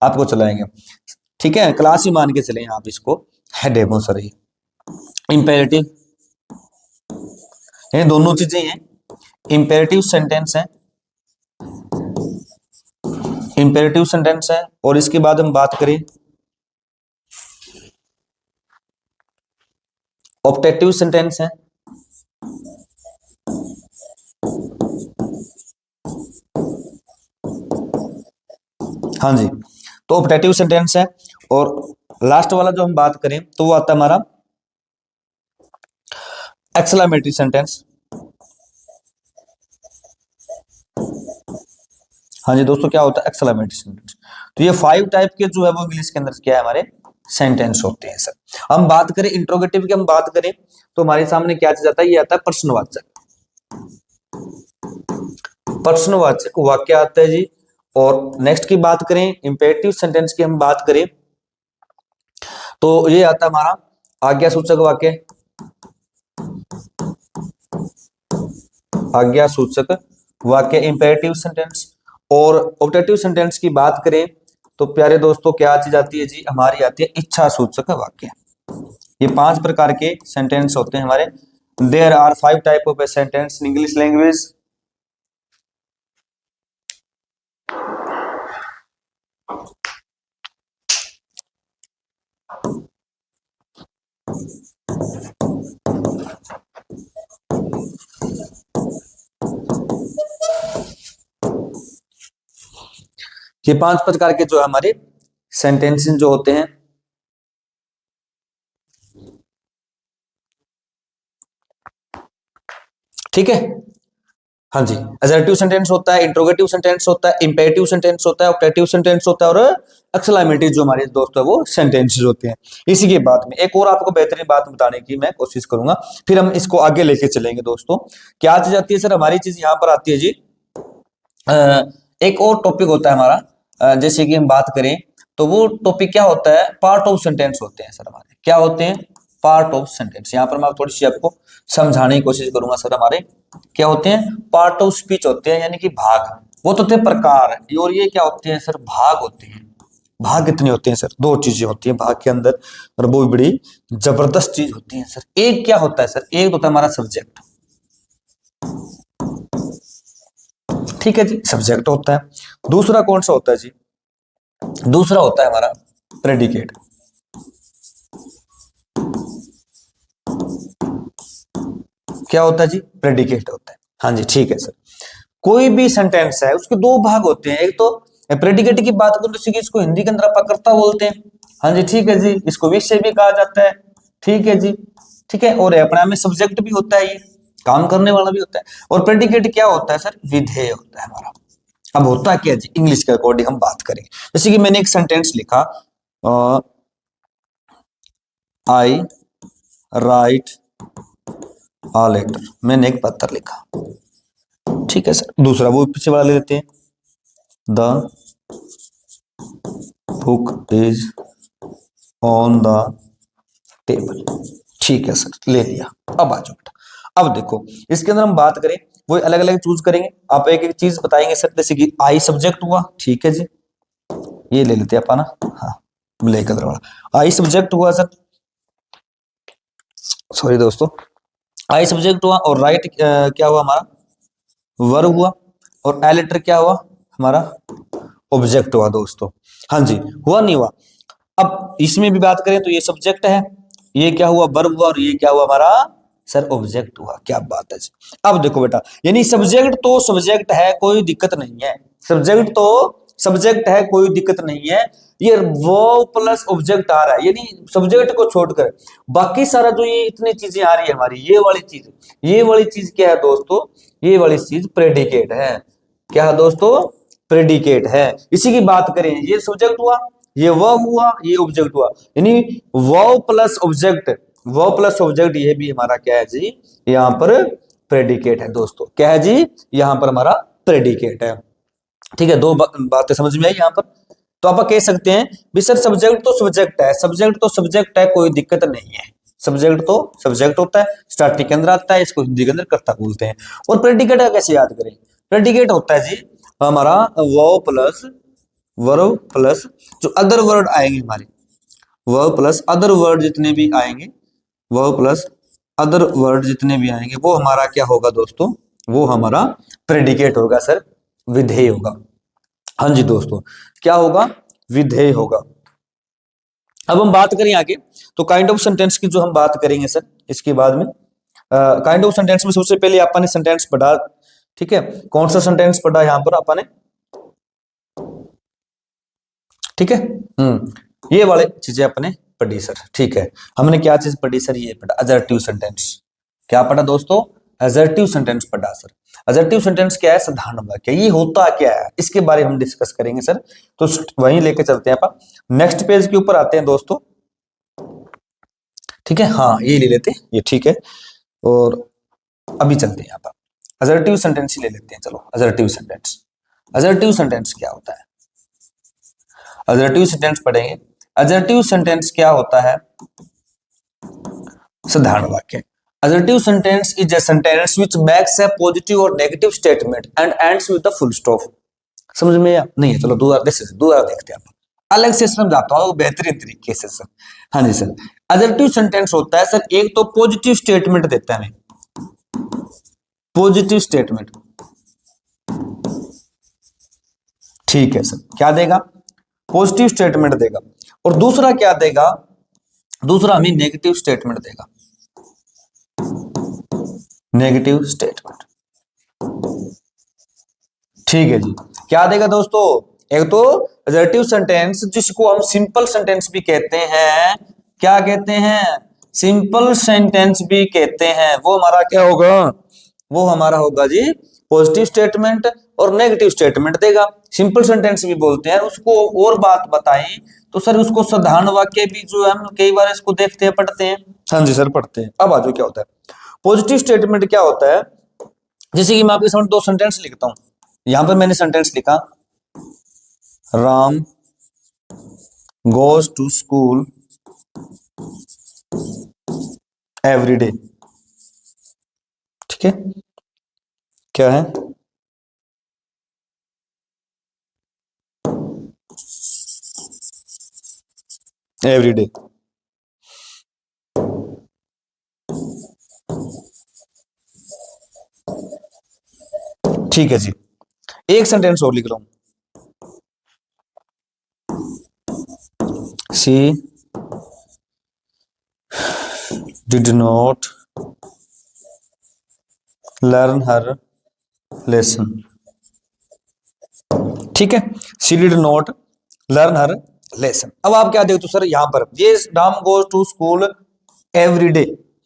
आपको चलाएंगे। ठीक है, क्लास ही मान के चलें आप इसको, है डेमो सर। ये इंपेरेटिव, ये दोनों चीजें हैं। इंपेरेटिव सेंटेंस है, इंपेरेटिव सेंटेंस है। और इसके बाद हम बात करें ऑप्टेटिव सेंटेंस है। हाँ जी, तो ऑप्टेटिव सेंटेंस है। और लास्ट वाला जो हम बात करें तो वो आता है हमारा एक्सक्लेमेटरी सेंटेंस। हाँ जी दोस्तों, क्या होता है एक्सक्लेमेटरी सेंटेंस। तो ये 5 टाइप के जो है वो इंग्लिश के अंदर क्या है हमारे सेंटेंस होते हैं सर। हम बात करें इंट्रोगेटिव की, हम बात करें तो हमारे सामने क्या चीज आता है, ये आता है प्रश्नवाचक। प्रश्नवाचक वाक्य आता है जी। और नेक्स्ट की बात करें इंपेरेटिव सेंटेंस की, हम बात करें तो ये आता है हमारा आज्ञा सूचक वाक्य, आज्ञा सूचक वाक्य इंपेरेटिव सेंटेंस। और ऑप्टेटिव सेंटेंस की बात करें तो प्यारे दोस्तों क्या चीज आती है जी, हमारी आती है इच्छा सूचक वाक्य। ये 5 प्रकार के सेंटेंस होते हैं हमारे। There are 5 type of a sentence in English language. ये 5 प्रकार के जो है हमारे सेंटेंसेस जो होते हैं। ठीक है, हाँ जी, असर्टिव सेंटेंस होता है, इंट्रोगेटिव सेंटेंस होता है, इंपेरेटिव सेंटेंस होता है, ऑप्टेटिव सेंटेंस होता है और एक्सक्लेमेटरी जो हमारे दोस्त है वो सेंटेंसेस होते हैं। इसी के बाद में एक और आपको बेहतरीन बात बताने की मैं कोशिश करूंगा, फिर हम इसको आगे लेके चलेंगे दोस्तों। क्या चीज आती है सर, हमारी चीज यहाँ पर आती है जी, एक और टॉपिक होता है हमारा, जैसे कि हम बात करें तो वो टॉपिक क्या होता है, पार्ट ऑफ सेंटेंस होते हैं सर हमारे। क्या होते हैं? Part of sentence. यहाँ पर मैं थोड़ी सी आपको समझाने की कोशिश करूंगा सर। हमारे क्या होते हैं? पार्ट ऑफ स्पीच होते हैं, यानी कि भाग। वो तो थे प्रकार, और ये क्या होते हैं सर? भाग होते हैं। भाग कितने होते हैं सर? 2 चीजें होती हैं भाग के अंदर, और वो बड़ी जबरदस्त चीज होती है सर। एक क्या होता है सर? एक होता है हमारा सब्जेक्ट। ठीक है जी, सब्जेक्ट होता है। दूसरा कौन सा होता है जी? दूसरा होता है हमारा प्रेडिकेट। क्या होता है जी? प्रेडिकेट होता है। हाँ जी, ठीक है सर। कोई भी सेंटेंस है उसके 2 भाग होते हैं। एक तो प्रेडिकेट की बात करूं तो इसको हिंदी के अंदर कर्ता बोलते हैं। हाँ जी, ठीक है जी। इसको विषय भी कहा जाता है। ठीक है जी, ठीक है। और अपने आप में सब्जेक्ट भी होता है, ये काम करने वाला भी होता है। और प्रेडिकेट क्या होता है सर? विधेय होता है हमारा। अब होता क्या जी, इंग्लिश के अकॉर्डिंग हम बात करें, जैसे कि मैंने एक सेंटेंस लिखा, आई राइट अ लेटर। मैंने एक पत्र लिखा। ठीक है सर। दूसरा वो पीछे वाला ले लेते हैं, the book is on the table. ठीक है सर, ले लिया। अब आ जाओ बेटा। अब देखो इसके अंदर हम बात करें वो अलग अलग चूज करेंगे। आप एक एक चीज बताएंगे सर, जैसे कि आई सब्जेक्ट हुआ, ठीक है जी, ये ले लेते हैं अपन ना, हाँ ब्लैक कलर वाला आई सब्जेक्ट हुआ सर, सॉरी दोस्तों, आई सब्जेक्ट हुआ और राइट क्या हुआ हमारा, वर्ब हुआ, और ए लेटर क्या हुआ हमारा, ऑब्जेक्ट हुआ दोस्तों। हाँ जी, हुआ नहीं हुआ। अब इसमें भी बात करें तो ये सब्जेक्ट है, ये क्या हुआ वर्ब हुआ, और ये क्या हुआ हमारा सर ऑब्जेक्ट हुआ। क्या बात है जी। अब देखो बेटा, यानी सब्जेक्ट तो सब्जेक्ट है, कोई दिक्कत नहीं है, सब्जेक्ट तो सब्जेक्ट है, कोई दिक्कत नहीं है। ये वो प्लस ऑब्जेक्ट आ रहा है, यानी सब्जेक्ट को छोड़कर बाकी सारा जो ये इतनी चीजें आ रही है हमारी, ये वाली चीज क्या है दोस्तों, ये वाली चीज प्रेडिकेट है। क्या है दोस्तों, प्रेडिकेट है। इसी की बात करें, ये सब्जेक्ट हुआ, ये वर्ब हुआ, ये ऑब्जेक्ट हुआ, यानी verb plus object, verb plus object, ये भी हमारा क्या है जी, यहाँ पर प्रेडिकेट है दोस्तों। क्या है जी, यहाँ पर हमारा प्रेडिकेट है। ठीक है, दो बातें समझ में आई यहाँ पर। तो आप कह सकते हैं भी सर सब्जेक्ट तो सब्जेक्ट है, सब्जेक्ट तो सब्जेक्ट है, कोई दिक्कत नहीं है, सब्जेक्ट तो सब्जेक्ट होता है, स्टार्टिंग के अंदर आता है, इसको हिंदी के अंदर कर्ता बोलते हैं। और प्रेडिकेट का कैसे याद करें, प्रेडिकेट होता है जी हमारा वर्ब प्लस, वर्ब प्लस जो अदर वर्ड आएंगे हमारे, वर्ब प्लस अदर वर्ड जितने भी आएंगे, वर्ब प्लस अदर वर्ड जितने भी आएंगे, वो हमारा क्या होगा दोस्तों, वो हमारा प्रेडिकेट होगा सर, विधेय होगा। हाँ जी दोस्तों, क्या होगा, विधेय होगा। अब हम बात करें आगे, तो काइंड ऑफ सेंटेंस की जो हम बात करेंगे सर इसके बाद में, काइंड ऑफ सेंटेंस में सबसे पहले आपने सेंटेंस पढ़ा, ठीक है, कौन सा सेंटेंस पढ़ा यहाँ पर आपने, ठीक है, ये वाले चीजें अपने पढ़ी सर, ठीक है। हमने क्या चीज पढ़ी सर, ये पढ़ा असर्टिव सेंटेंस। क्या पढ़ा दोस्तों, असर्टिव सेंटेंस पढ़ा सर। असर्टिव सेंटेंस क्या है, साधारण वाक्य, ये होता क्या है, इसके बारे में हम डिस्कस करेंगे सर। तो वहीं लेके चलते हैं अपन, नेक्स्ट पेज के ऊपर आते हैं दोस्तों, ठीक है, हाँ ये ले लेते हैं, ये ठीक है। और अभी चलते हैं यहाँ पर, असर्टिव सेंटेंस ही ले लेते हैं, चलो असर्टिव सेंटेंस। असर्टिव सेंटेंस क्या होता है, असर्टिव सेंटेंस पढ़ेंगे। असर्टिव सेंटेंस क्या होता है, साधारण वाक्य। Assertive sentence is a sentence which makes a positive or negative statement and ends with a full stop. समझ में नहीं है, चलो दोबारा देखते हैं, अलग से समझाता हूँ बेहतरीन तरीके से सर। हाँ जी सर, असर्टिव सेंटेंस होता है सर, एक तो पॉजिटिव स्टेटमेंट देता है हमें, पॉजिटिव स्टेटमेंट, ठीक है सर, क्या देगा, पॉजिटिव स्टेटमेंट देगा। और दूसरा क्या देगा, दूसरा हमें नेगेटिव स्टेटमेंट देगा, नेगेटिव स्टेटमेंट, ठीक है जी। क्या देगा दोस्तों, एक तो असर्टिव सेंटेंस जिसको हम सिंपल सेंटेंस भी कहते हैं, क्या कहते हैं, सिंपल सेंटेंस भी कहते हैं, वो हमारा क्या होगा, वो हमारा होगा जी पॉजिटिव स्टेटमेंट और नेगेटिव स्टेटमेंट देगा। सिंपल सेंटेंस भी बोलते हैं उसको। और बात बताएं तो सर उसको साधारण वाक्य भी जो है हम कई बार इसको देखते हैं, पढ़ते हैं। हाँ जी सर पढ़ते हैं। अब आजो क्या होता है पॉजिटिव स्टेटमेंट, क्या होता है, जैसे कि मैं आपके सामने दो सेंटेंस लिखता हूं, यहां पर मैंने सेंटेंस लिखा, Ram goes to school every day, ठीक है, क्या है, एवरी डे, ठीक है जी। एक सेंटेंस और लिख रहा हूं, she did not learn her lesson, ठीक है, she did not learn her lesson. अब आप क्या देखते हो सर, यहां पर ये Ram goes to school every day,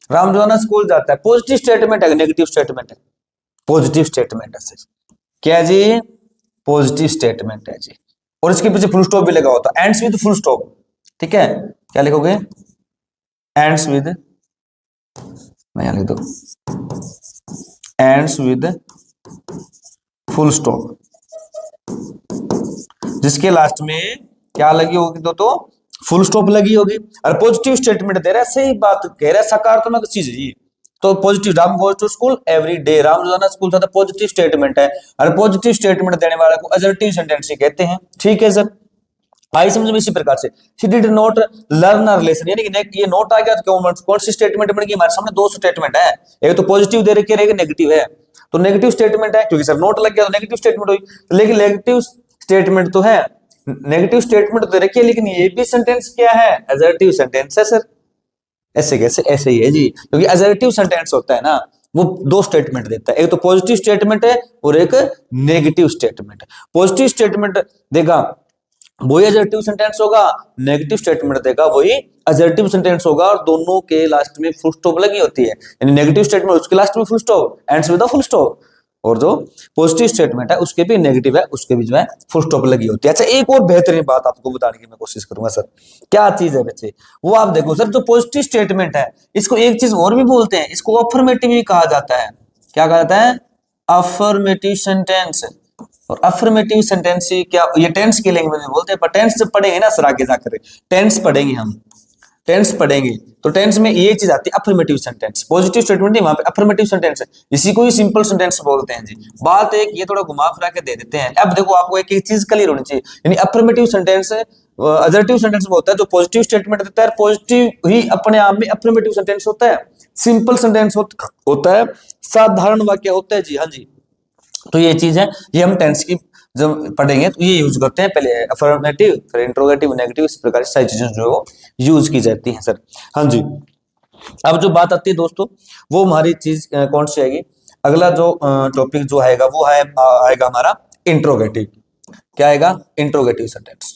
Ram जो है ना स्कूल जाता है, पॉजिटिव स्टेटमेंट है नेगेटिव स्टेटमेंट है, पॉजिटिव स्टेटमेंट है सर, क्या जी, पॉजिटिव स्टेटमेंट है जी। और इसके पीछे फुल स्टॉप भी लगा होता है, एंड्स विद फुल स्टॉप, ठीक है, क्या लिखोगे, एंड्स विद, मैं यहां लिख दो, एंड्स विद फुल स्टॉप, जिसके लास्ट में क्या लगी होगी तो फुल स्टॉप लगी होगी। और पॉजिटिव स्टेटमेंट दे रहा है, सही बात कह रहा है, सकारात्मक चीज है ये, तो positive, Ram goes to school every day, Ram रोजाना स्कूल जाता है, पॉजिटिव स्टेटमेंट है। और पॉजिटिव स्टेटमेंट देने वाले को असर्टिव सेंटेंस कहते हैं। ठीक है सर, आई समझ में इसी प्रकार से। She did not learn a relation, यानी कि ये नोट आ गया तो कौन सी स्टेटमेंट बन गई हमारे सामने? दो स्टेटमेंट है, एक तो पॉजिटिव दे रखी है, एक नेगेटिव है। तो नेगेटिव स्टेटमेंट है, क्योंकि सर नोट लग गया तो नेगेटिव स्टेटमेंट हुई, लेकिन नेगेटिव स्टेटमेंट तो है, नेगेटिव स्टेटमेंट तो दे रखी है, लेकिन ये भी सेंटेंस क्या है? असर्टिव सेंटेंस है सर। ऐसे कैसे? ऐसे ही है जी, क्योंकि असर्टिव सेंटेंस होता है ना, वो दो स्टेटमेंट देता है, एक तो पॉजिटिव स्टेटमेंट है और एक नेगेटिव स्टेटमेंट है। पॉजिटिव स्टेटमेंट देगा वही असर्टिव सेंटेंस होगा, नेगेटिव स्टेटमेंट देगा वही असर्टिव सेंटेंस होगा, और दोनों के लास्ट में फुल स्टॉप लगी होती है, यानी नेगेटिव स्टेटमेंट उसके लास्ट में full stop, ends with a full stop, और जो पॉजिटिव स्टेटमेंट है उसके भी नेगेटिव है उसके बीच में फुल स्टॉप लगी होती है। अच्छा, एक और बेहतरीन बात आपको बताने की मैं कोशिश करूंगा सर, क्या चीज है बच्चे, वो आप देखो सर, जो पॉजिटिव स्टेटमेंट है इसको एक चीज और भी बोलते हैं, इसको अफर्मेटिव भी कहा जाता है। क्या कहा जाता है? Affirmative sentence. और अफर्मेटिव सेंटेंस क्या, ये टेंस की लैंग्वेज में बोलते हैं, पर टेंस जब पढ़ेंगे ना सर आगे जाकर, टेंस पढ़ेंगे हम, टेंस पढ़ेंगे तो टेंस में ये चीज आती है अफर्मेटिव सेंटेंस। पॉजिटिव स्टेटमेंट नहीं, वहां पे अफर्मेटिव सेंटेंस है, इसी को ही सिंपल सेंटेंस बोलते हैं जी। बात एक ये थोड़ा घुमा फिरा के दे देते हैं। अब देखो आपको एक एक चीज क्लियर होनी चाहिए, यानी अफर्मेटिव सेंटेंस असर्टिव सेंटेंस में होता है जो पॉजिटिव स्टेटमेंट देता है, पॉजिटिव ही अपने आप में अफर्मेटिव सेंटेंस होता है, सिंपल सेंटेंस होता है, साधारण वाक्य होता है जी। हाँ जी, तो ये चीज है, ये हम टेंस की जब पढ़ेंगे तो ये यूज करते हैं, पहले अफर्मेटिव फिर इंट्रोगेटिव नेगेटिव, इस प्रकार की सारी चीजें जो है वो यूज की जाती हैं सर। हाँ जी, अब जो बात आती है दोस्तों, वो हमारी चीज कौन सी आएगी? अगला जो टॉपिक जो आएगा वो आएगा हमारा इंट्रोगेटिव। क्या आएगा? Interrogative sentence.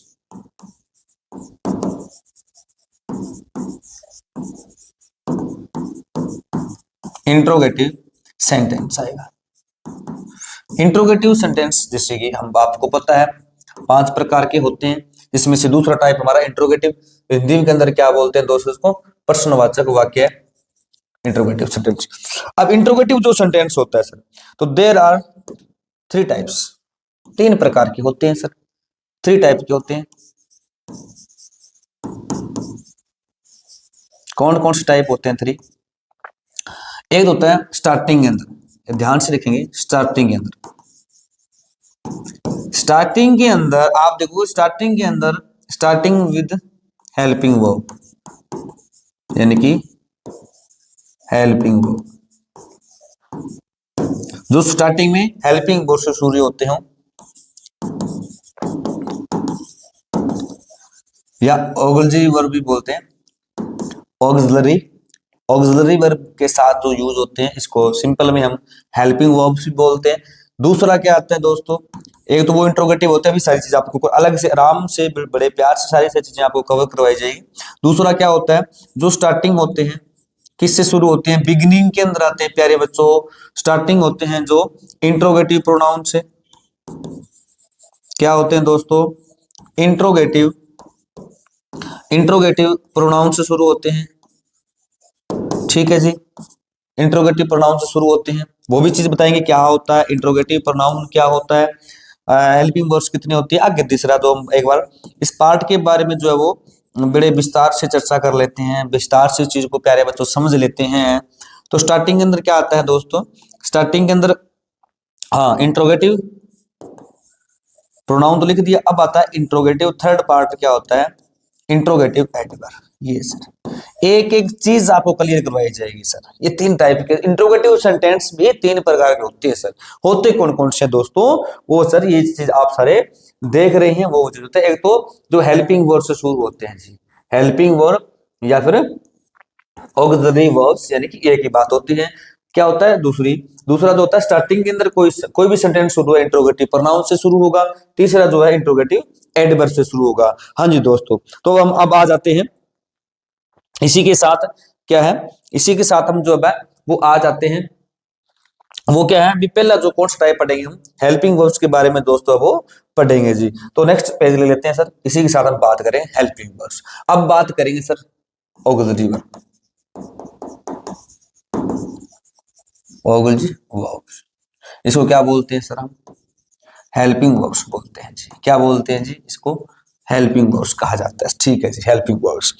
इंट्रोगेटिव सेंटेंस आएगा। इंट्रोगेटिव सेंटेंस जैसे कि हम आपको पता है 5 प्रकार के होते हैं, जिसमें से दूसरा टाइप हमारा इंट्रोगेटिव, हिंदी के अंदर क्या बोलते हैं दोस्तों? इसको प्रश्नवाचक वाक्य है इंट्रोगेटिव सेंटेंस। अब इंट्रोगेटिव जो सेंटेंस होता है सर, तो देयर आर 3 टाइप्स, 3 प्रकार के होते हैं सर, 3 टाइप के होते हैं। कौन कौन से टाइप होते हैं? 3। एक होता है स्टार्टिंग के अंदर, ध्यान से देखेंगे, स्टार्टिंग के अंदर, स्टार्टिंग के अंदर आप देखो, स्टार्टिंग के अंदर स्टार्टिंग विद हेल्पिंग वर्ब, यानी कि हेल्पिंग वर्ब, जो स्टार्टिंग में हेल्पिंग वर्ब से शुरू होते हो, या ऑक्सिलरी वर्ब भी बोलते हैं, ऑक्सिलरी वर्ब के साथ जो यूज होते हैं इसको सिंपल में हम हेल्पिंग वर्ब्स भी बोलते हैं। दूसरा क्या आता है दोस्तों? एक तो वो इंट्रोगेटिव होता है, अभी सारी चीज आपको अलग से आराम से बड़े प्यार से सारी चीजें आपको कवर करवाई जाएगी। दूसरा क्या होता है? जो स्टार्टिंग होते हैं किससे शुरू होते हैं? बिगिनिंग के अंदर आते हैं प्यारे बच्चों, स्टार्टिंग होते हैं जो इंट्रोगेटिव प्रोनाउन से। क्या होते हैं दोस्तों? इंट्रोगेटिव प्रोनाउन से शुरू होते हैं। ठीक है जी, इंट्रोगेटिव प्रोनाउन से शुरू होते हैं, वो भी चीज बताएंगे क्या होता है इंट्रोगेटिव प्रोनाउन, क्या होता है, हेल्पिंग वर्ब्स कितने होती है आगे। तीसरा तो हम एक बार इस पार्ट के बारे में जो है वो बड़े विस्तार से चर्चा कर लेते हैं, विस्तार से चीज को प्यारे बच्चों समझ लेते हैं। तो स्टार्टिंग के अंदर क्या आता है दोस्तों? स्टार्टिंग के अंदर हाँ इंट्रोगेटिव प्रोनाउन तो लिख दिया, अब आता है इंट्रोगेटिव थर्ड पार्ट। क्या होता है? Interrogative adverb. ये सर एक एक चीज आपको क्लियर करवाई जाएगी सर। ये 3 टाइप के इंट्रोगेटिव सेंटेंस भी 3 प्रकार के होते हैं सर। होते कौन कौन से दोस्तों? वो सर ये चीज आप सारे देख रहे हैं, वो चीज होता है। एक तो जो हेल्पिंग वर्ब से शुरू होते हैं जी, हेल्पिंग वर्ब या फिर ऑक्सिलरी वर्ब्स, यानी कि एक ही बात होती है। क्या होता है? दूसरा जो होता है स्टार्टिंग के अंदर कोई भी सेंटेंस शुरू है इंट्रोगेटिव प्रोनाउन से शुरू होगा। तीसरा जो है इंट्रोगेटिव एडवर्ब से शुरू होगा। हाँ जी दोस्तों, तो हम अब आ जाते हैं इसी के साथ, क्या है इसी के साथ हम जो है वो आ जाते हैं, वो क्या है अभी पहला जो कौन सा टाइप पढ़ेंगे हम हेल्पिंग वर्ब्स के बारे में दोस्तों वो पढ़ेंगे जी। तो नेक्स्ट पेज ले लेते हैं सर, इसी के साथ हम बात करें हेल्पिंग वर्ब्स। अब बात करेंगे sir auxiliary verb, auxiliary verbs, इसको क्या बोलते हैं सर? हम हेल्पिंग वर्ब्स बोलते हैं जी। क्या बोलते हैं जी? इसको हेल्पिंग वर्ब्स कहा जाता है। ठीक है जी, हेल्पिंग वर्ब्स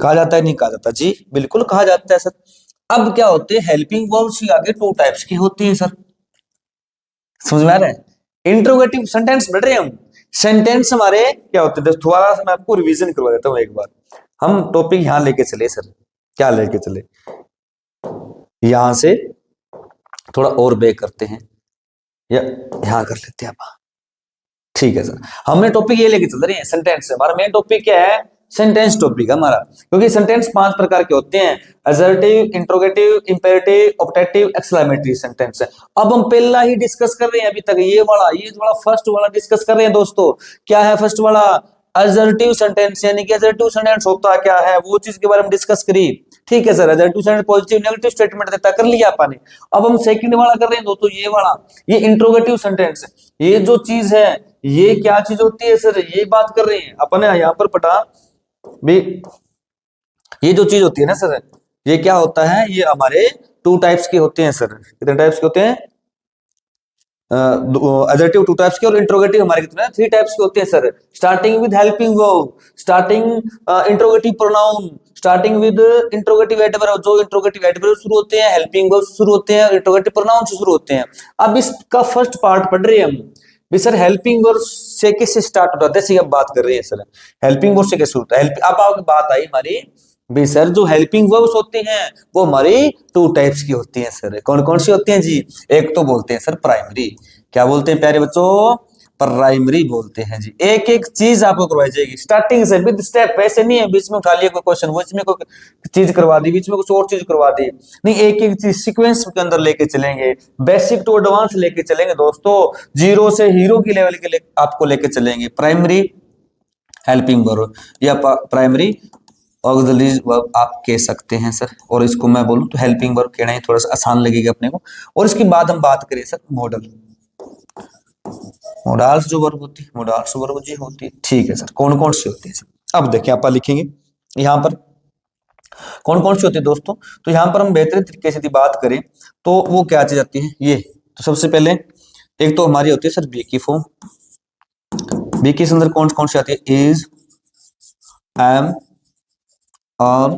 कहा जाता है, नहीं कहा जाता जी? बिल्कुल कहा जाता है सर। अब क्या होते हैं, हेल्पिंग वर्ब्स की आगे टू टाइप्स की होती है सर, समझ में आ रहा है। इंट्रोगेटिव सेंटेंस बढ़ रहे हैं हम, सेंटेंस हमारे क्या होते हैं, थोड़ा सा मैं आपको रिवीजन करवा देता हूँ एक बार। हम टॉपिक यहां लेके चले सर, क्या लेके चले, यहां से थोड़ा और बैक करते हैं या यहां कर लेते हैं आप, ठीक है सर। हमने टॉपिक ये लेके चल रहे हैं सेंटेंस से, हमारा मेन टॉपिक क्या है, सेंटेंस टॉपिक है हमारा, क्योंकि सेंटेंस 5 प्रकार के होते हैं, assertive, interrogative, imperative, objective, exclamatory sentence है। अब हम पहला ही डिस्कस कर रहे हैं अभी तक, ये वाला फर्स्ट वाला डिस्कस कर रहे हैं दोस्तों। क्या है फर्स्ट वाला, असर्टिव सेंटेंस, यानी कि असर्टिव सेंटेंस होता क्या है, वो चीज के बारे में डिस्कस करी, ठीक है sir. Assertive sentence positive negative statement देता, कर लिया आपने। अब हम सेकंड वाला कर रहे हैं दोस्तों, ये वाला, ये इंट्रोगेटिव सेंटेंस। ये जो चीज है, ये क्या चीज होती है सर, ये बात कर रहे हैं अपन यहाँ पर पटा भी। ये जो चीज होती है ना सर, ये क्या होता है, ये हमारे टू टाइप्स के होते हैं सर। कितने टाइप्स के होते हैं, एडजेक्टिव टू टाइप्स के, और इंट्रोगेटिव हमारे कितने, 3 टाइप्स के होते हैं sir. Starting with helping verb, starting interrogative pronoun, starting with interrogative adverb, जो इंट्रोगेटिव एडवर्ब शुरू होते हैं, हेल्पिंग वर्ब शुरू होते हैं, इंट्रोगेटिव प्रोनाउन से शुरू होते हैं। अब इसका फर्स्ट पार्ट पढ़ रहे हैं हम भी सर, हेल्पिंग वर्ब से किससे स्टार्ट होता है, जैसे अब बात कर रहे हैं सर, हेल्पिंग वर्ब से कैसे होता है। अब आपकी बात आई हमारी भी सर, जो हेल्पिंग वर्ब्स होते हैं वो हमारी 2 टाइप्स की होती हैं सर। कौन कौन सी होती हैं जी, एक तो बोलते हैं सर प्राइमरी, क्या बोलते हैं प्यारे बच्चों, प्राइमरी बोलते हैं जी। एक एक चीज आपको करवाई जाएगी स्टार्टिंग से, विद स्टेप, ऐसे नहीं है बीच में उठा लिया कोई क्वेश्चन, बीच में कोई चीज करवा दी, बीच में कुछ और चीज करवा दी, नहीं, एक एक चीज सीक्वेंस के अंदर लेके चलेंगे, बेसिक टू एडवांस लेके चलेंगे दोस्तों, जीरो से हीरो की लेवल के आपको लेके चलेंगे। प्राइमरी हेल्पिंग वर्ब या प्राइमरी ऑक्सिलरी वर्ब आप कह सकते हैं सर, और इसको मैं बोलूं तो हेल्पिंग वर्ब कहना ही थोड़ा सा आसान लगेगा अपने को। और इसके बाद हम बात करें सर मॉडल, मोडाल्स जो वर्ब होती है, मोडाल्स वर्ब जी होती है, ठीक है सर। कौन कौन सी होती है सर, अब देखिए आप लिखेंगे यहाँ पर कौन कौन सी होती है दोस्तों। तो यहाँ पर हम बेहतरीन तरीके से यदि बात करें तो वो क्या चीज आती है, ये तो सबसे पहले एक तो हमारी होती है सर बी की फॉर्म, बी के अंदर कौन कौन सी आती है, इज, एम, आर,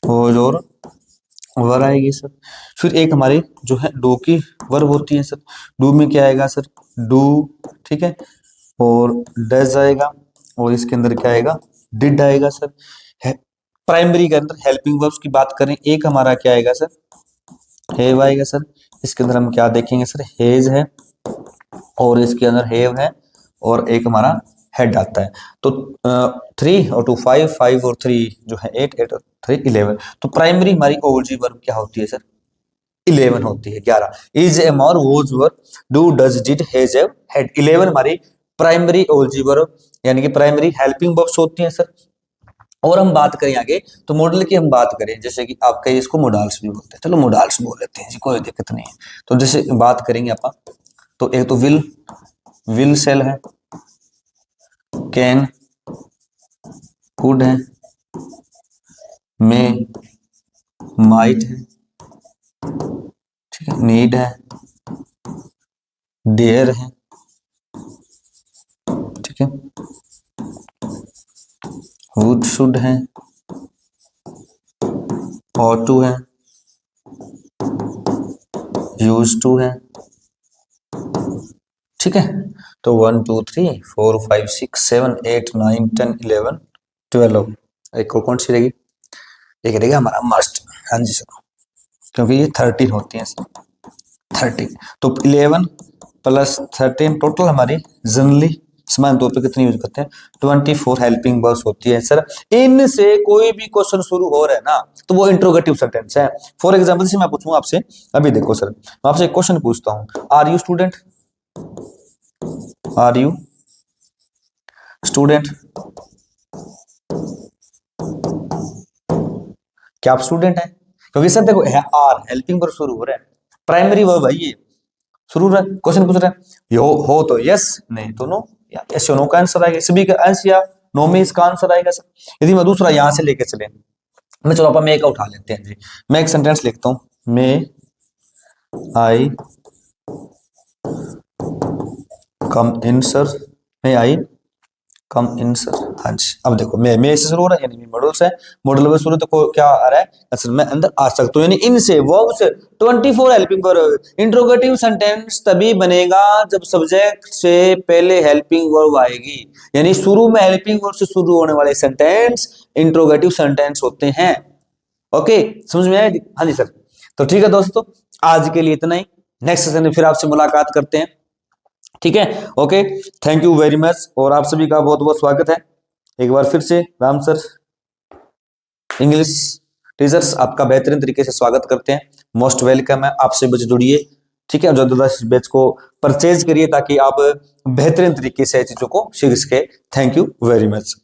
और वर आएगी सर। फिर एक हमारी जो है डू की वर्ब होती है सर, डू में क्या आएगा सर, डू, ठीक है, और डज आएगा, और इसके अंदर क्या आएगा, डिड आएगा सर। प्राइमरी के अंदर हेल्पिंग वर्ब्स की बात करें, एक हमारा क्या आएगा सर, हैव आएगा सर। इसके अंदर हम क्या देखेंगे सर, हेज है, और इसके अंदर हैव है, और एक हमारा हेड आता है। तो 3 और 2 5, 5 और 3 जो है 8, 8 और 3 11। तो प्राइमरी हमारी ओजी वर्ब क्या होती है सर, 11 होती है, 11। इज, एम और was verb, do, does, did, has, have, had, 11 हमारी प्राइमरी ओजी वर्ब यानी कि प्राइमरी हेल्पिंग वर्ब्स होती हैं सर। और हम बात करें आगे तो मॉडल की हम बात करें, जैसे कि आप कहीं इसको मोडाल्स भी बोलते हैं, चलो मोडाल्स बोल लेते हैं जी, कोई दिक्कत नहीं है। तो जैसे बात करेंगे आप, तो एक तो विल सेल है, कैन, कुड है, मे, माइट है, ठीक है, नीड है, डेयर है, ठीक है, वुड, शुड है, ought to है, यूज टू है, ठीक है। तो 1 2 3 4 5 6 7 8 9 10 11 12, एक और कौन सी रहेगी, एक रहेगा हमारा मस्ट, हाँ जी सर, क्योंकि ये 13 होती है सर, 13। तो 11 प्लस 13 टोटल हमारी जनरली समान तौर पे कितनी यूज करते हैं, 24 हेल्पिंग वर्ब्स होती है सर। इनसे कोई भी क्वेश्चन शुरू हो रहा है ना तो वो इंट्रोगेटिव सेंटेंस है। फॉर एग्जांपल से मैं पूछूं आपसे, अभी देखो सर, मैं आपसे एक क्वेश्चन पूछता हूं, are you student, are you student, क्या आप स्टूडेंट हैं, क्योंकि सर देखो आर हेल्पिंग वर्ब शुरू हो रहा है, प्राइमरी वर्ब है ये, शुरू रहा क्वेश्चन पूछ रहा है, यो हो तो यस, नहीं तो नो, या यस या नो का आंसर आएगा, सभी का आंसर या नो में इसका आंसर आएगा सर। यदि मैं दूसरा यहां से लेके चले, मैं चलो अपन मे का उठा लेते हैं जी, मैं एक सेंटेंस लिखता हूं, मे आई कम इन सर, मे आई कम इन सर, हाँ जी। अब देखो मैं से शुरू हो रहा है, यानी मॉडल से, मॉडल में शुरू तो क्या आ रहा है, असल में अंदर आ सकता हूँ, यानी इनसे वर्ब से 24 हेल्पिंग वर्ब। इंट्रोगेटिव सेंटेंस तभी बनेगा जब सब्जेक्ट से पहले हेल्पिंग वर्ब आएगी, यानी शुरू में हेल्पिंग वर्ब से शुरू होने वाले सेंटेंस इंट्रोगेटिव सेंटेंस होते हैं। ओके, समझ में आया? हाँ जी सर। तो ठीक है दोस्तों, आज के लिए इतना ही, नेक्स्ट सेशन में फिर आपसे मुलाकात करते हैं, ठीक है? Okay, thank you very much, और आप सभी का बहुत बहुत स्वागत है एक बार फिर से। राम सर इंग्लिश टीचर्स आपका बेहतरीन तरीके से स्वागत करते हैं, मोस्ट वेलकम है, आपसे बच्चे जुड़िए, ठीक है? ज्यादा इस बैच को परचेज करिए ताकि आप बेहतरीन तरीके से चीजों को सीख सके। Thank you very much.